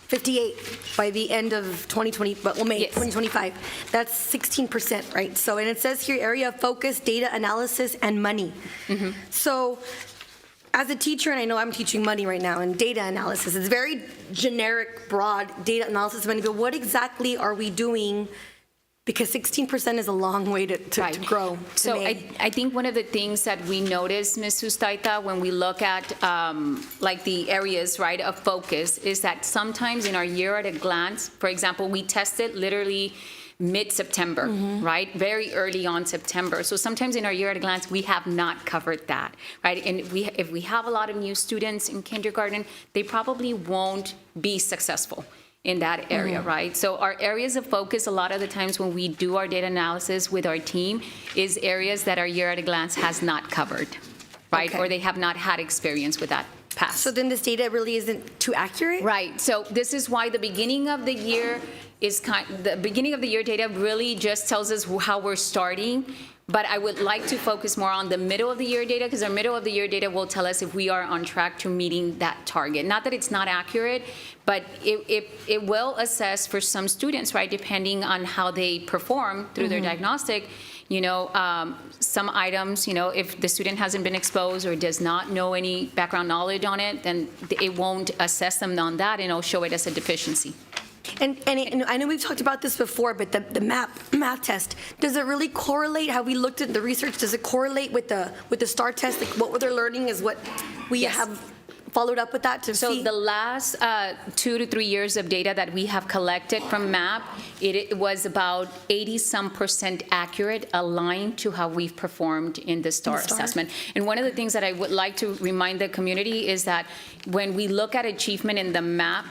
58 by the end of 2020, May Yes. 2025. That's 16%, right? So, and it says here, area of focus, data analysis, and money. So, as a teacher, and I know I'm teaching money right now, and data analysis, it's very generic, broad data analysis of money, but what exactly are we doing? Because 16% is a long way to grow. So I think one of the things that we notice, Ms. Sustaita, when we look at like the areas, right, of focus, is that sometimes in our year at a glance, for example, we tested literally mid-September, right? Very early on September. So sometimes in our year at a glance, we have not covered that, right? And if we have a lot of new students in kindergarten, they probably won't be successful in that area, right? So our areas of focus, a lot of the times when we do our data analysis with our team, is areas that our year at a glance has not covered, right? Okay. Or they have not had experience with that past. So then this data really isn't too accurate? Right, so this is why the beginning of the year the beginning of the year data really just tells us how we're starting. But I would like to focus more on the middle of the year data, because our middle of the year data will tell us if we are on track to meeting that target. Not that it's not accurate, but it will assess for some students, right, depending on how they perform through their diagnostic, some items, if the student hasn't been exposed or does not know any background knowledge on it, then it won't assess them on that, and it'll show it as a deficiency. And I know we've talked about this before, but the math test, does it really correlate? Have we looked at the research? Does it correlate with the STAR test? Like what they're learning is what we Yes. have followed up with that to see? So the last 2 to 3 years of data that we have collected from MAP, it was about 80-some% accurate, aligned to how we've performed in the STAR assessment. And one of the things that I would like to remind the community is that when we look at achievement in the MAP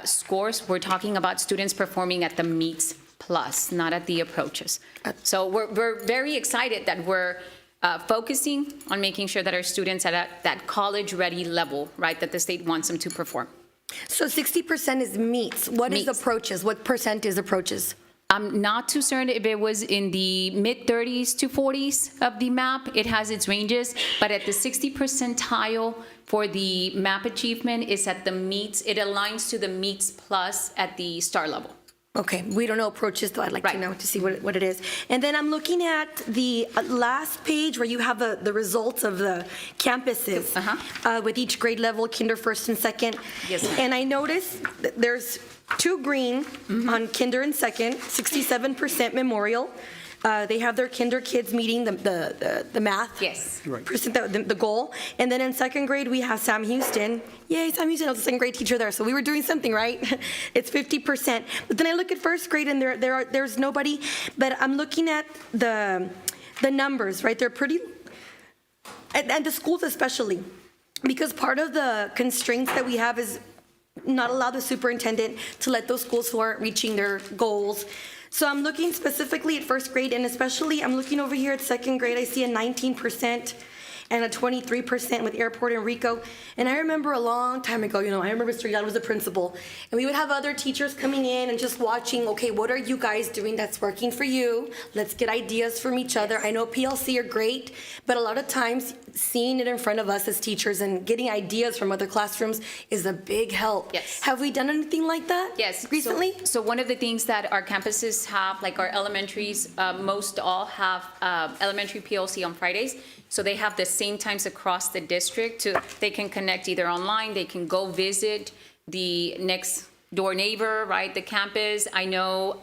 scores, we're talking about students performing at the meets plus, not at the approaches. So we're very excited that we're focusing on making sure that our students are at that college-ready level, right, that the state wants them to perform. So 60% is meets. What is Meets. approaches? What percent is approaches? I'm not too certain if it was in the mid-30s to 40s of the MAP. It has its ranges, but at the 60 percentile for the MAP achievement is at the meets. It aligns to the meets plus at the STAR level. Okay, we don't know approaches, though I'd like to Right. know to see what it is. And then I'm looking at the last page where you have the results of the campuses with each grade level, kinder first and second. Yes, ma'am. And I noticed that there's 2 green on kinder and second, 67% memorial. They have their kinder kids meeting the math. Yes. Percent, the goal. And then in second grade, we have Sam Houston. Yay, Sam Houston, I was a second grade teacher there, so we were doing something, right? It's 50%. But then I look at first grade and there's nobody, but I'm looking at the numbers, right? They're pretty, and the schools especially, because part of the constraints that we have is not allow the superintendent to let those schools who aren't reaching their goals. So I'm looking specifically at first grade, and especially I'm looking over here at second grade. I see a 19% and a 23% with Airport and Rico. And I remember a long time ago, I remember Mr. Yad was a principal, and we would have other teachers coming in and just watching, okay, what are you guys doing that's working for you? Let's get ideas from each other. I know PLC are great, but a lot of times seeing it in front of us as teachers and getting ideas from other classrooms is a big help. Yes. Have we done anything like that? Yes. Recently? So one of the things that our campuses have, like our elementaries, most all have elementary PLC on Fridays. So they have the same times across the district. They can connect either online, they can go visit the next door neighbor, right, the campus. I know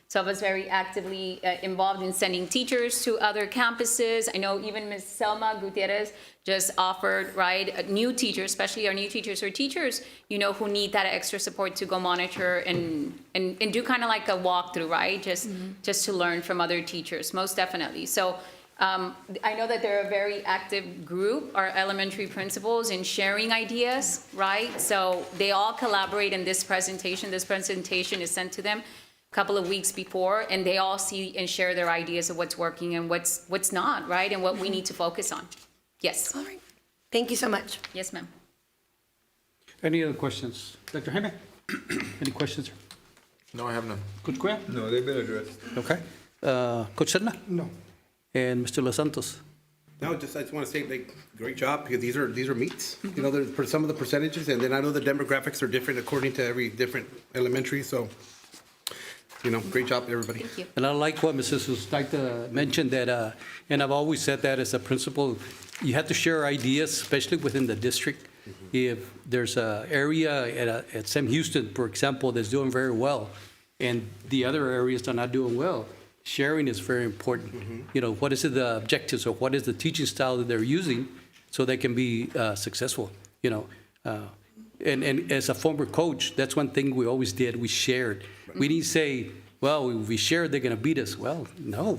some of us very actively involved in sending teachers to other campuses. I know even Ms. Selma Gutierrez just offered, right, new teachers, especially our new teachers or teachers, who need that extra support to go monitor and do kind of like a walkthrough, right, just to learn from other teachers, most definitely. So I know that they're a very active group, our elementary principals, in sharing ideas, right? So they all collaborate in this presentation. This presentation is sent to them a couple of weeks before, and they all see and share their ideas of what's working and what's not, right? And what we need to focus on. Yes. All right. Thank you so much. Yes, ma'am. Any other questions? Dr. Jaime? Any questions? No, I have none. Coach Cuella? No, they've been addressed. Okay. Coach Sedna? No. And Mr. Los Santos? No, I just want to say, great job, because these are meets. There's for some of the percentages, and then I know the demographics are different according to every different elementary, so, great job, everybody. Thank you. And I like what Mrs. Ustaita mentioned, that, and I've always said that as a principal, you have to share ideas, especially within the district. If there's an area at Sam Houston, for example, that's doing very well, and the other areas are not doing well, sharing is very important. What is the objectives, or what is the teaching style that they're using so they can be successful, And as a former coach, that's one thing we always did. We shared. We didn't say, well, if we shared, they're going to beat us. Well, no.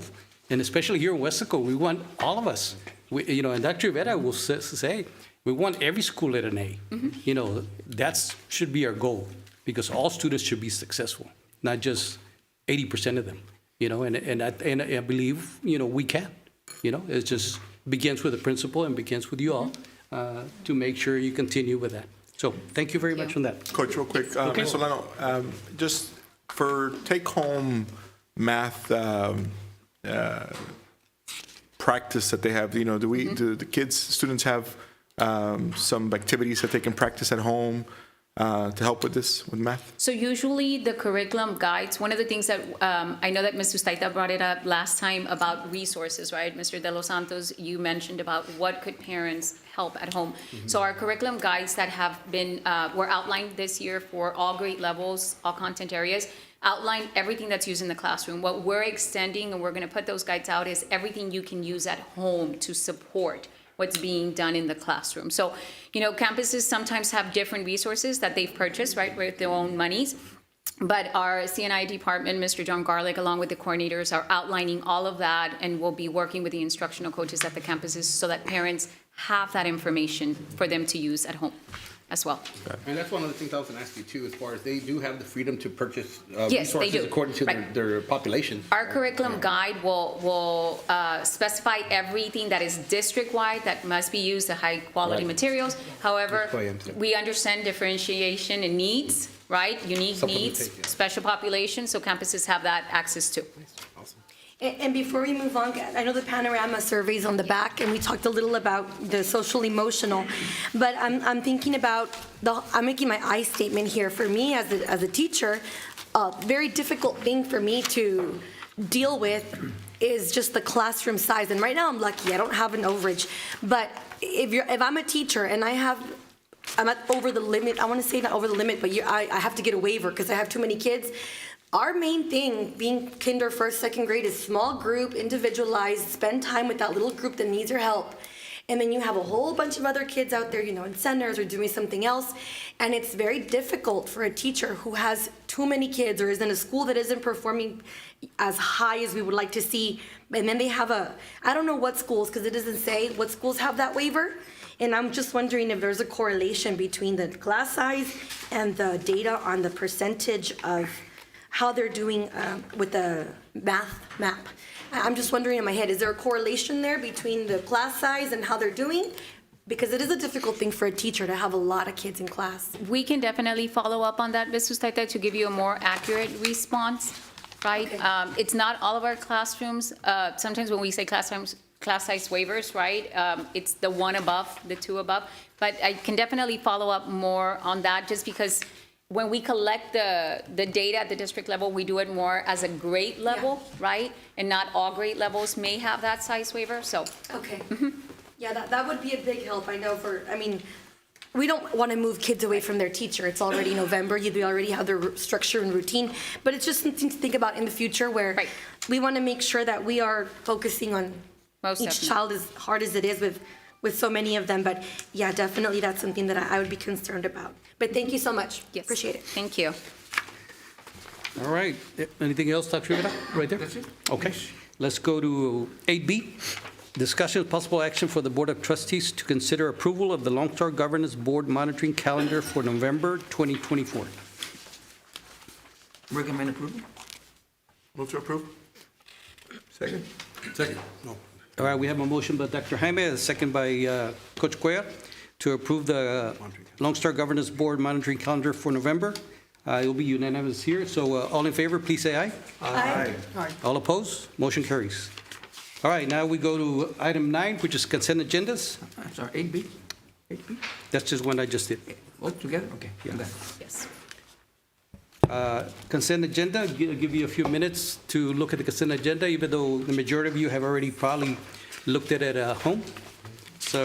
And especially here in Weslaco, we want all of us. And Dr. Rivera will say, we want every school at an A. That should be our goal, because all students should be successful, not just 80% of them. And I believe, we can. It just begins with the principal and begins with you all to make sure you continue with that. So thank you very much on that. Coach, real quick, Ms. Solano, just for take-home math practice that they have, do the students have some activities that they can practice at home to help with this, with math? So usually the curriculum guides, one of the things that, I know that Ms. Ustaita brought it up last time about resources, right? Mr. De Los Santos, you mentioned about what could parents help at home. So our curriculum guides that have been, were outlined this year for all grade levels, all content areas, outline everything that's used in the classroom. What we're extending, and we're gonna put those guides out, is everything you can use at home to support what's being done in the classroom. So, campuses sometimes have different resources that they've purchased, right, with their own monies. But our CNI department, Mr. John Garlick, along with the coordinators, are outlining all of that, and we'll be working with the instructional coaches at the campuses so that parents have that information for them to use at home as well. And that's one of the things I was going to ask you too, as far as they do have the freedom to purchase Yes, they resources do. according to Right. their population. Our curriculum guide will specify everything that is district-wide that must be used, the high-quality Right. materials. However, That's why I'm saying. we understand differentiation in needs, right? Unique needs, Supplementation, yeah. special population, so campuses have that access too. And before we move on, I know the panorama survey's on the back, and we talked a little about the social emotional, but I'm thinking about I'm making my I statement here. For me, as a teacher, a very difficult thing for me to deal with is just the classroom size. And right now, I'm lucky, I don't have an overage. But if I'm a teacher and I'm at over the limit, I want to say not over the limit, but I have to get a waiver because I have too many kids. Our main thing, being kinder, first, second grade, is small group, individualized, spend time with that little group that needs your help. And then you have a whole bunch of other kids out there, in centers or doing something else. And it's very difficult for a teacher who has too many kids or is in a school that isn't performing as high as we would like to see. And then they have I don't know what schools, because it doesn't say what schools have that waiver. And I'm just wondering if there's a correlation between the class size and the data on the percentage of how they're doing with the math map. I'm just wondering in my head, is there a correlation there between the class size and how they're doing? Because it is a difficult thing for a teacher to have a lot of kids in class. We can definitely follow up on that, Ms. Ustaita, to give you a more accurate response, right? Okay. It's not all of our classrooms. Sometimes when we say class size waivers, right, it's the one above, the two above. But I can definitely follow up more on that, just because when we collect the data at the district level, we do it more as a grade level, right? And not all grade levels may have that size waiver, so. Okay. Yeah, that would be a big help, I know we don't want to move kids away from their teacher. It's already November, they already have their structure and routine. But it's just something to think about in the future where Right. we want to make sure that we are focusing on Most each definitely. child, as hard as it is with so many of them. But yeah, definitely that's something that I would be concerned about. But thank you so much. Yes. Appreciate it. Thank you. All right. Anything else, Dr. Rivera? Right there? That's it. Okay. Let's go to 8B. Discussion of possible action for the Board of Trustees to consider approval of the Lone Star Governance Board monitoring calendar for November 2024. Recommend approval? Move to approve? Second? Second. No. All right, we have a motion by Dr. Jaime, a second by Coach Cuellar, to approve the Lone Star Governance Board monitoring calendar for November. It will be unanimous here, so all in favor, please say aye. Aye. All opposed? Motion carries. All right, now we go to item 9, which is consent agendas. I'm sorry, 8B? 8B? That's just one I just did. All together? Okay. Yeah. Okay. Yes. Consent agenda, I'll give you a few minutes to look at the consent agenda, even though the majority of you have already probably looked at it at home. So,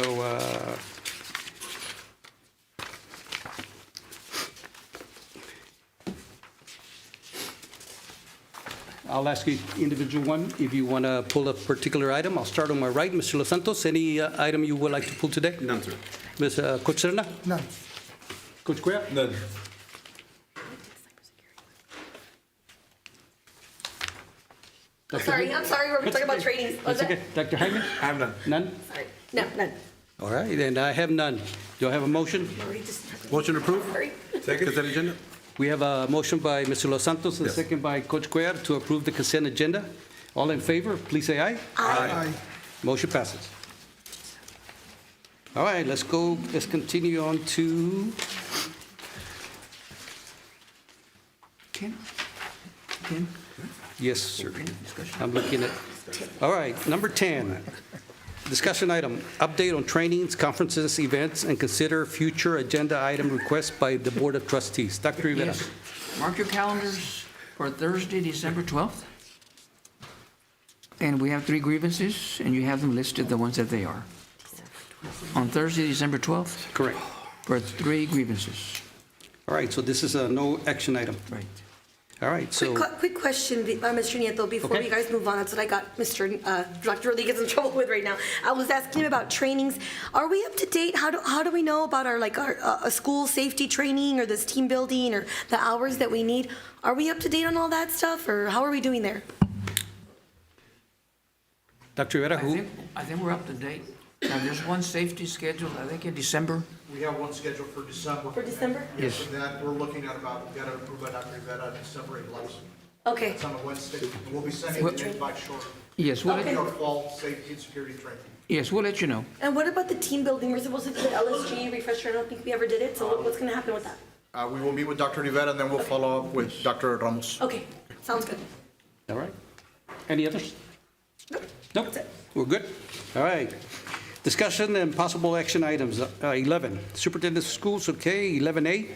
I'll ask you individual one, if you want to pull a particular item. I'll start on my right. Mr. Los Santos, any item you would like to pull today? None, sir. Ms. Coach Serna? None. Coach Cuellar? None. I'm sorry, we're talking about trainings. That's okay. Dr. Jaime? I have none. None? Sorry. No, none. All right, then I have none. Do I have a motion? Motion approved? Sorry. Second. Consent agenda? We have a motion by Mr. Los Santos and a second by Coach Cuellar to approve the consent agenda. All in favor, please say aye. Aye. Motion passes. All right, let's continue on to 10? yes, sir. I'm looking at, all right, number 10. discussion item, update on trainings, conferences, events, and consider future agenda item requests by the Board of Trustees. Dr. Rivera. Yes. Mark your calendars for Thursday, December 12th. And we have 3 grievances, and you have them listed, the ones that they are. On Thursday, December 12th, Correct. for 3 grievances. All right, so this is a no action item. Right. All right, so, Quick question, Mr. Nieto, before Okay. you guys move on. That's what I got Dr. Rodriguez in trouble with right now. I was asking him about trainings. Are we up to date? How do we know about our school safety training or this team building or the hours that we need? Are we up to date on all that stuff, or how are we doing there? Dr. Rivera, who? I think we're up to date. Now, there's one safety scheduled, I think in December. We have one scheduled for December. For December? Yes. And that we're looking at about, we got it approved by Dr. Rivera, December 11th. Okay. It's on a Wednesday. We'll be sending an invite shortly. Yes, we'll let, Okay. Our fall safety and security training. yes, we'll let you know. And what about the team building? We're supposed to do the LSG refresher. I don't think we ever did it. So what's going to happen with that? We will meet with Dr. Rivera, and then we'll follow up with Dr. Ramos. Okay, sounds good. All right. Any others? Nope. Nope. That's it. We're good? All right. Discussion and possible action items. 11, Superintendent of Schools, okay. 11A,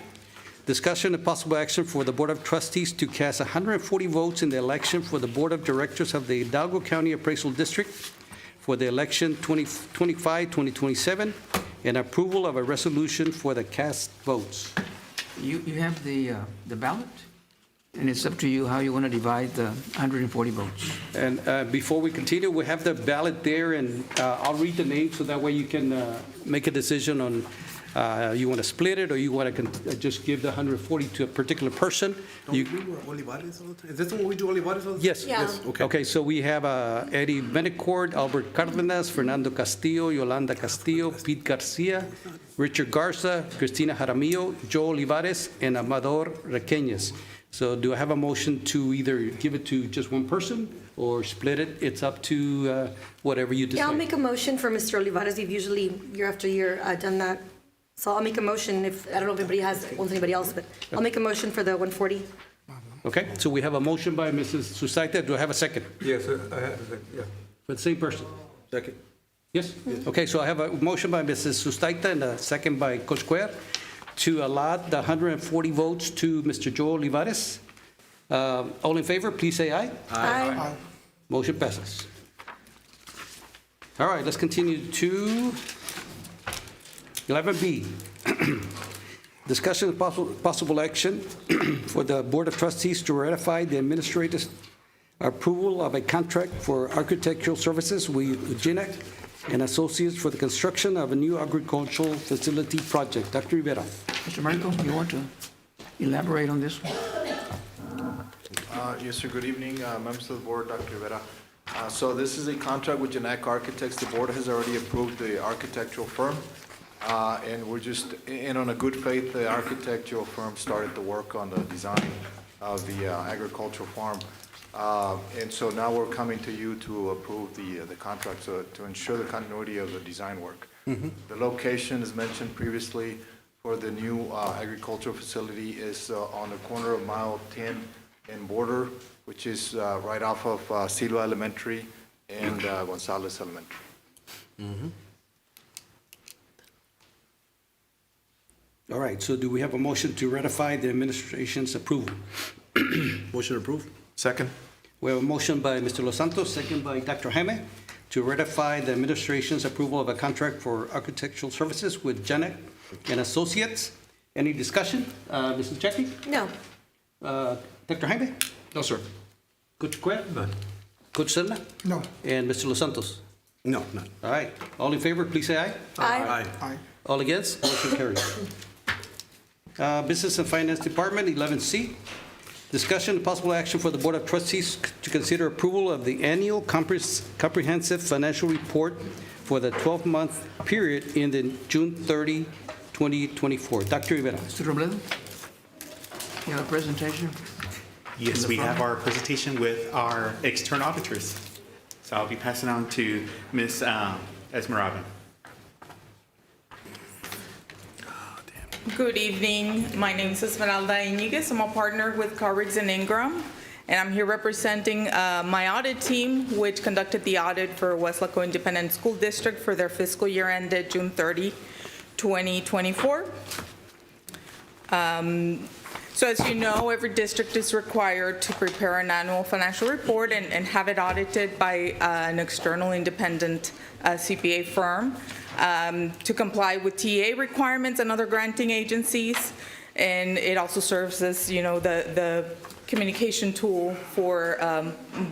discussion and possible action for the Board of Trustees to cast 140 votes in the election for the Board of Directors of the Hidalgo County Appraisal District for the election 2025-2027, and approval of a resolution for the cast votes. You have the ballot, and it's up to you how you want to divide the 140 votes. And before we continue, we have the ballot there, and I'll read the names so that way you can make a decision on you want to split it or you want to just give the 140 to a particular person. You- Olivares all the time? Is this the one we do Olivares all the time? Yes. Yeah. Yes, okay. Okay, so we have Eddie Benecourt, Albert Cardenas, Fernando Castillo, Yolanda Castillo, Pete Garcia, Richard Garza, Cristina Jaramillo, Joe Olivares, and Amador Requeñas. So do I have a motion to either give it to just one person or split it? It's up to whatever you decide. Yeah, I'll make a motion for Mr. Olivares. We've usually, year after year, done that. So I'll make a motion if, I don't know if anybody wants anybody else, but I'll make a motion for the 140. Okay, so we have a motion by Mrs. Susaita. Do I have a second? Yes, I have, yeah. For the same person? Second. Yes? Okay, so I have a motion by Mrs. Sustaita and a second by Coach Cuellar to allot the 140 votes to Mr. Joe Olivares. All in favor, please say aye. Aye. Motion passes. All right, let's continue to 11B. Discussion of possible action for the Board of Trustees to ratify the administrative approval of a contract for architectural services with GINAC and Associates for the construction of a new agricultural facility project. Dr. Rivera. Mr. Marco, you want to elaborate on this one? Yes, sir. Good evening, members of the board, Dr. Rivera. So this is a contract with Genetic Architects. The board has already approved the architectural firm. And we're just, and on a good faith, the architectural firm started the work on the design of the agricultural farm. And so now we're coming to you to approve the contract, so to ensure the continuity of the design work. The location, as mentioned previously, for the new agricultural facility is on the corner of Mile 10 and Border, which is right off of Silva Elementary and Gonzalez Elementary. All right, so do we have a motion to ratify the administration's approval? Motion approved. Second. We have a motion by Mr. Los Santos, second by Dr. Jaime, to ratify the administration's approval of a contract for architectural services with GINAC and Associates. Any discussion? Mrs. Jackie? No. Dr. Jaime? No, sir. Coach Cuellar? None. Coach Serna? No. And Mr. Los Santos? No, none. All right, all in favor, please say aye. Aye. Aye. All against? Motion carries. Business and Finance Department, 11C. Discussion and possible action for the Board of Trustees to consider approval of the annual comprehensive financial report for the 12-month period ending June 30, 2024. Dr. Rivera. Mr. Robledo? You have a presentation? Yes, we have our presentation with our external auditors. So I'll be passing on to Ms. Esmeralda. Good evening. My name is Esmeralda Iñiguez. I'm a partner with Corriggs and Ingram. and I'm here representing my audit team, which conducted the audit for Weslaco Independent School District for their fiscal year ended June 30, 2024. So as you know, every district is required to prepare an annual financial report and have it audited by an external independent CPA firm to comply with TA requirements and other granting agencies. And it also serves as, the communication tool for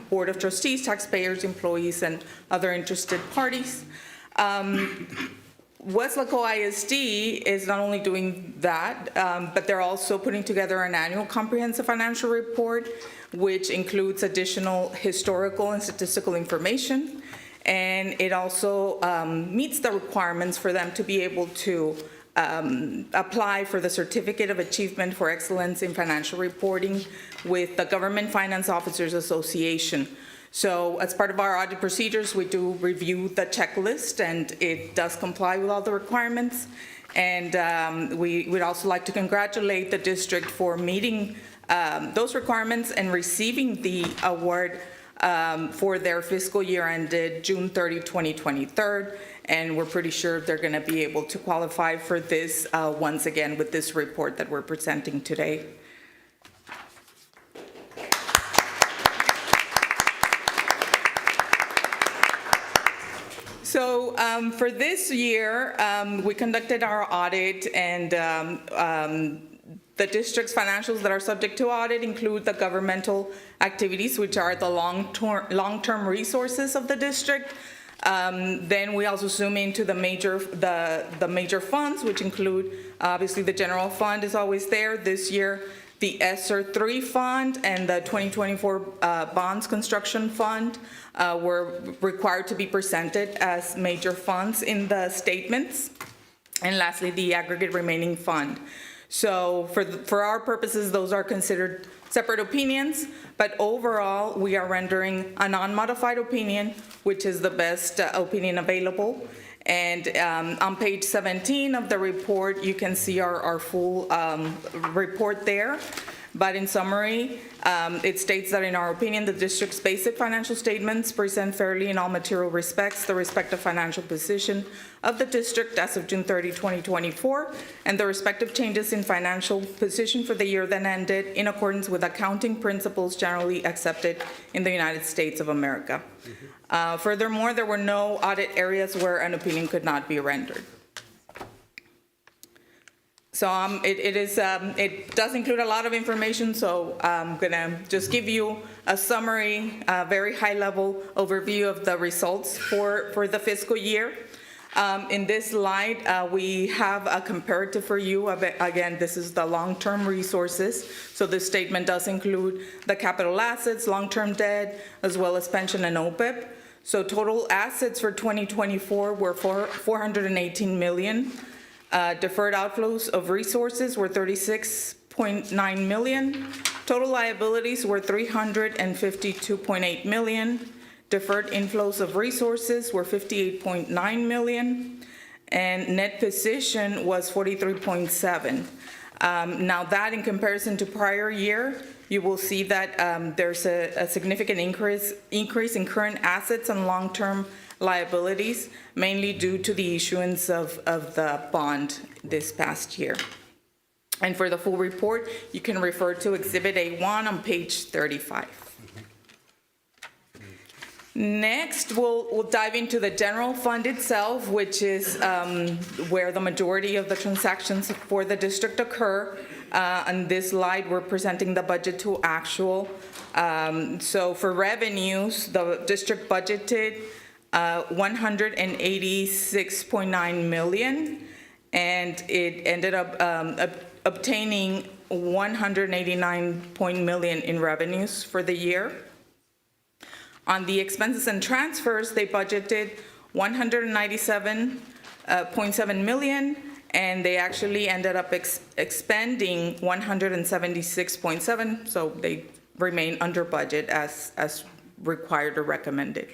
Board of Trustees, taxpayers, employees, and other interested parties. Weslaco ISD is not only doing that, but they're also putting together an annual comprehensive financial report, which includes additional historical and statistical information. And it also meets the requirements for them to be able to apply for the Certificate of Achievement for Excellence in Financial Reporting with the Government Finance Officers Association. So as part of our audit procedures, we do review the checklist, and it does comply with all the requirements. And we would also like to congratulate the district for meeting those requirements and receiving the award for their fiscal year ended June 30, 2023. And we're pretty sure they're going to be able to qualify for this once again with this report that we're presenting today. So for this year, we conducted our audit, and the district's financials that are subject to audit include the governmental activities, which are the long-term resources of the district. Then we also zoom into the major funds, which include, obviously, the general fund is always there. This year, the ESSER 3 fund and the 2024 bonds construction fund were required to be presented as major funds in the statements. And lastly, the aggregate remaining fund. So for our purposes, those are considered separate opinions, but overall, we are rendering a non-modified opinion, which is the best opinion available. And on page 17 of the report, you can see our full report there. But in summary, it states that in our opinion, the district's basic financial statements present fairly in all material respects the respective financial position of the district as of June 30, 2024, and the respective changes in financial position for the year then ended in accordance with accounting principles generally accepted in the United States of America. Furthermore, there were no audit areas where an opinion could not be rendered. So it does include a lot of information, so I'm going to just give you a summary, a very high-level overview of the results for the fiscal year. In this slide, we have a comparative for you. Again, this is the long-term resources. So this statement does include the capital assets, long-term debt, as well as pension and OPEB. So total assets for 2024 were $418 million. Deferred outflows of resources were $36.9 million. Total liabilities were $352.8 million. Deferred inflows of resources were $58.9 million. And net position was $43.7. Now that in comparison to prior year, you will see that there's a significant increase in current assets and long-term liabilities, mainly due to the issuance of the bond this past year. And for the full report, you can refer to Exhibit A1 on page 35. Next, we'll dive into the general fund itself, which is where the majority of the transactions for the district occur. On this slide, we're presenting the budget to actual. So for revenues, the district budgeted $186.9 million, and it ended up obtaining $189 million in revenues for the year. On the expenses and transfers, they budgeted $197.7 million, and they actually ended up expending $176.7, so they remain under budget as required or recommended.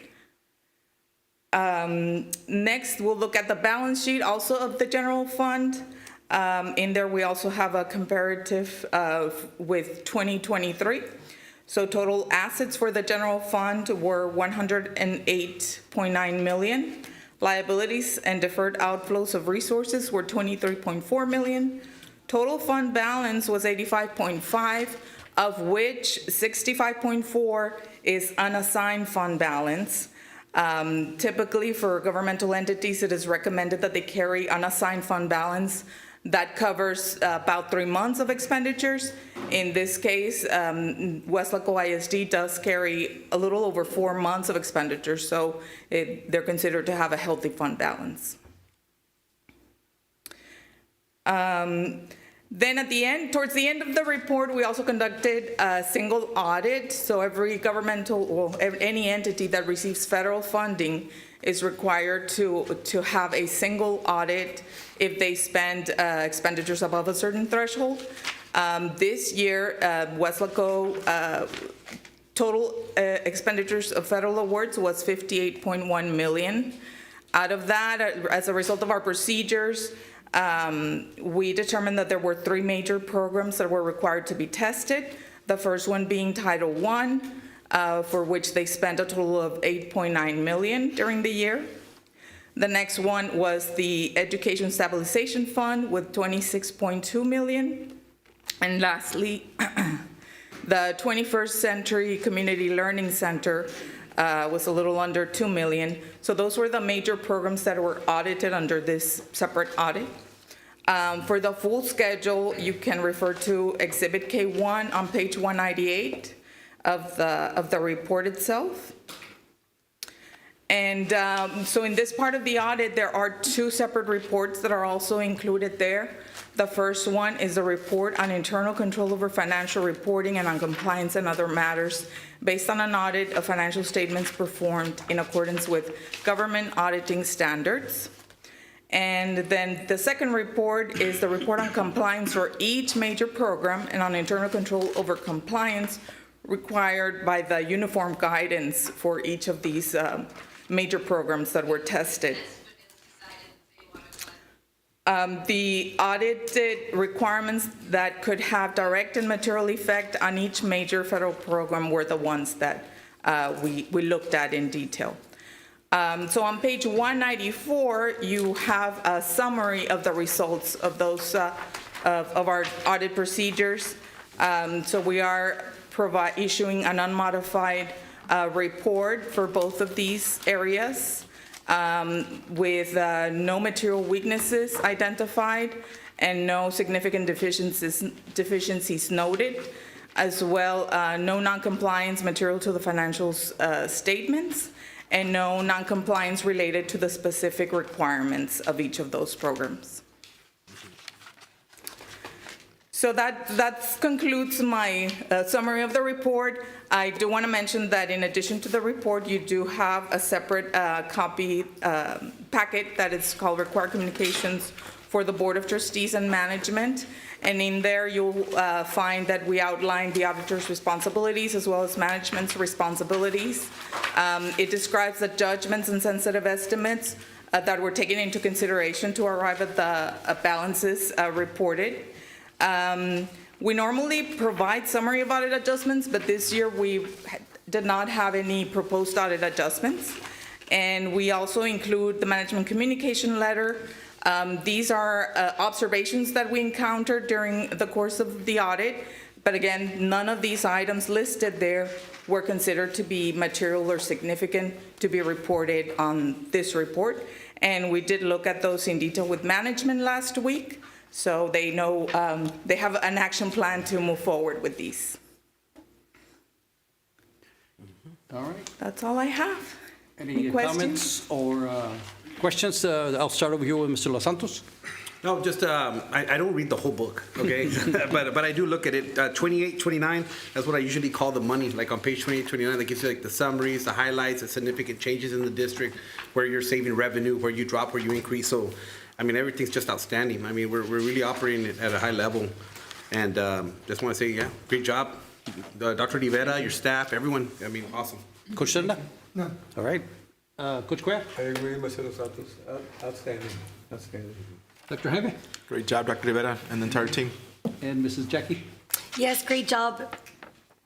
Next, we'll look at the balance sheet also of the general fund. In there, we also have a comparative with 2023. So total assets for the general fund were 108.9 million. Liabilities and deferred outflows of resources were 23.4 million. Total fund balance was 85.5, of which 65.4 is unassigned fund balance. Typically, for governmental entities, it is recommended that they carry unassigned fund balance that covers about 3 months of expenditures. In this case, Weslaco ISD does carry a little over 4 months of expenditures, so they're considered to have a healthy fund balance. Then at the end, towards the end of the report, we also conducted a single audit. So every governmental, or any entity that receives federal funding is required to have a single audit if they spend expenditures above a certain threshold. This year, Weslaco total expenditures of federal awards was 58.1 million. Out of that, as a result of our procedures, we determined that there were 3 major programs that were required to be tested. The first one being Title I, for which they spent a total of 8.9 million during the year. The next one was the Education Stabilization Fund with 26.2 million. And lastly, the 21st Century Community Learning Center was a little under 2 million. So those were the major programs that were audited under this separate audit. For the full schedule, you can refer to Exhibit K1 on page 198 of the report itself. And so in this part of the audit, there are 2 separate reports that are also included there. The first one is a report on internal control over financial reporting and on compliance and other matters based on an audit of financial statements performed in accordance with government auditing standards. And then the second report is the report on compliance for each major program and on internal control over compliance required by the uniform guidance for each of these major programs that were tested. The audited requirements that could have direct and material effect on each major federal program were the ones that we looked at in detail. So on page 194, you have a summary of the results of those of our audit procedures. So we are issuing an unmodified report for both of these areas with no material weaknesses identified and no significant deficiencies noted, as well no noncompliance material to the financial statements, and no noncompliance related to the specific requirements of each of those programs. So that concludes my summary of the report. I do want to mention that in addition to the report, you do have a separate copy packet that is called Required Communications for the Board of Trustees and Management. And in there, you'll find that we outline the auditor's responsibilities as well as management's responsibilities. It describes the judgments and sensitive estimates that were taken into consideration to arrive at the balances reported. We normally provide summary of audit adjustments, but this year we did not have any proposed audit adjustments. And we also include the management communication letter. These are observations that we encountered during the course of the audit. But again, none of these items listed there were considered to be material or significant to be reported on this report. And we did look at those in detail with management last week. So they know, they have an action plan to move forward with these. All right. That's all I have. Any questions? comments or questions? I'll start over here with Mr. Los Santos. No, just, I don't read the whole book, okay? but I do look at it. 28, 29, that's what I usually call the money. Like on page 28, 29, that gives you like the summaries, the highlights, the significant changes in the district, where you're saving revenue, where you drop, where you increase. So, I mean, everything's just outstanding. I mean, we're really operating at a high level. And just want to say, yeah, great job. Dr. Rivera, your staff, everyone, I mean, awesome. Coach Serna? No. All right. Coach Cuellar? I agree, Mr. Los Santos. Outstanding. Outstanding. Dr. Jaime? Great job, Dr. Rivera and the entire team. And Mrs. Jackie? Yes, great job.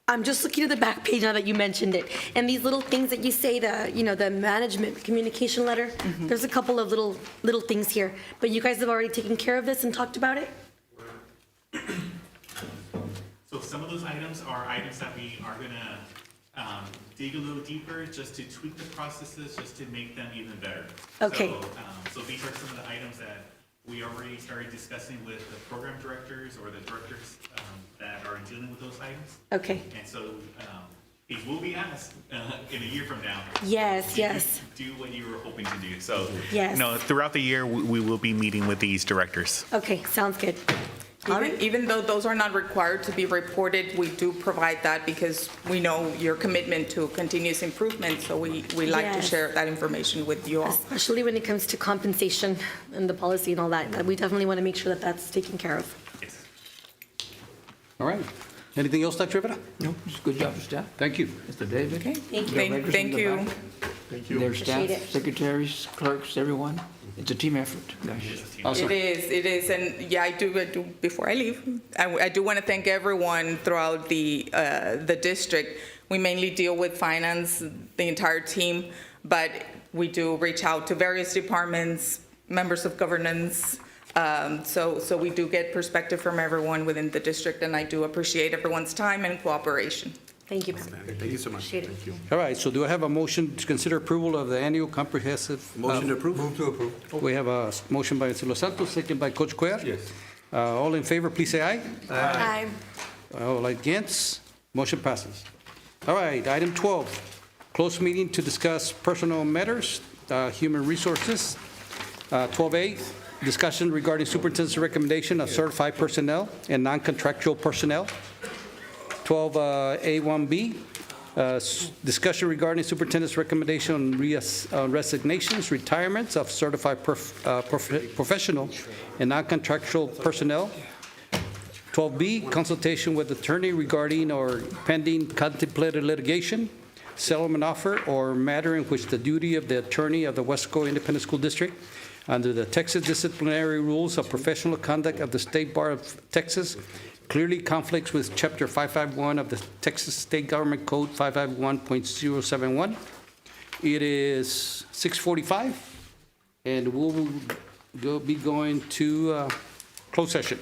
I'm just looking at the back page now that you mentioned it. And these little things that you say, the management communication letter, there's a couple of little things here. But you guys have already taken care of this and talked about it? So some of those items are items that we are gonna dig a little deeper, just to tweak the processes, just to make them even better. Okay. So these are some of the items that we already started discussing with the program directors or the directors that are dealing with those items. Okay. And so it will be asked in a year from now. Yes, did you yes. Do what you were hoping to do. So, Yes. throughout the year, we will be meeting with these directors. Okay, sounds good. All right. Even though those are not required to be reported, we do provide that because we know your commitment to continuous improvement, so we like to Yes. share that information with you all. Especially when it comes to compensation and the policy and all that. We definitely want to make sure that that's taken care of. Yes. All right. Anything else, Dr. Rivera? No, it's a good job, staff. Thank you. Mr. David? Okay, thank you. Thank Directors in the you. back, Thank you. Their staff, Appreciate it. secretaries, clerks, everyone. It's a team effort, guys. Awesome. It is, and yeah, I do, before I leave, I do want to thank everyone throughout the district. We mainly deal with finance, the entire team, but we do reach out to various departments, members of governance, so we do get perspective from everyone within the district, and I do appreciate everyone's time and cooperation. Thank you. Thank you so much. Appreciate it. Thank you. All right, so do I have a motion to consider approval of the annual comprehensive? Motion to approve? Move to approve. We have a motion by Mr. Los Santos, second by Coach Cuellar. Yes. All in favor, please say aye. Aye. All against, motion passes. All right, item 12, closed meeting to discuss personal matters, human resources. 12A, discussion regarding superintendent's recommendation of certified personnel and non-contractual personnel. 12A1B, discussion regarding superintendent's recommendation on resignations, retirements of certified professional and non-contractual personnel. 12B, consultation with attorney regarding or pending contemplated litigation, settlement offer, or matter in which the duty of the attorney of the Weslaco Independent School District under the Texas Disciplinary Rules of Professional Conduct of the State Bar of Texas clearly conflicts with Chapter 551 of the Texas State Government Code 551.071. It is 6:45, and we'll be going to closed session.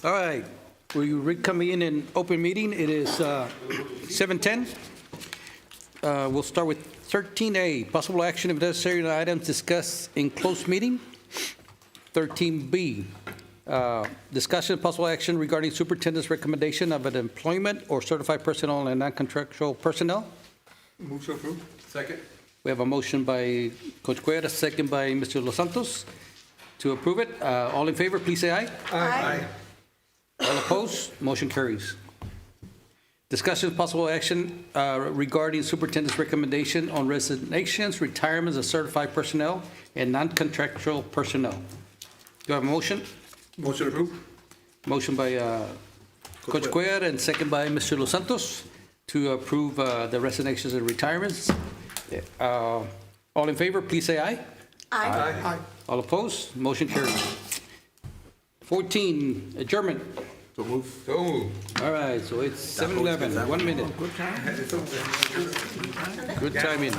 All right, we reconvene in open meeting. It is 7:10. We'll start with 13A, possible action if necessary on items discussed in closed meeting. 13B, discussion of possible action regarding superintendent's recommendation of an employment or certified personnel and non-contractual personnel. Move to approve. Second. We have a motion by Coach Cuellar, a second by Mr. Los Santos to approve it. All in favor, please say aye. Aye. All opposed, motion carries. Discussion of possible action regarding superintendent's recommendation on resignations, retirements of certified personnel and non-contractual personnel. Do I have a motion? Motion approved. Motion by Coach Cuellar and second by Mr. Los Santos to approve the resignations and retirements. All in favor, please say aye. Aye. All opposed, motion carries. 14, adjournment. So move. So move. All right, so it's 7:11, 1 minute. Good timing.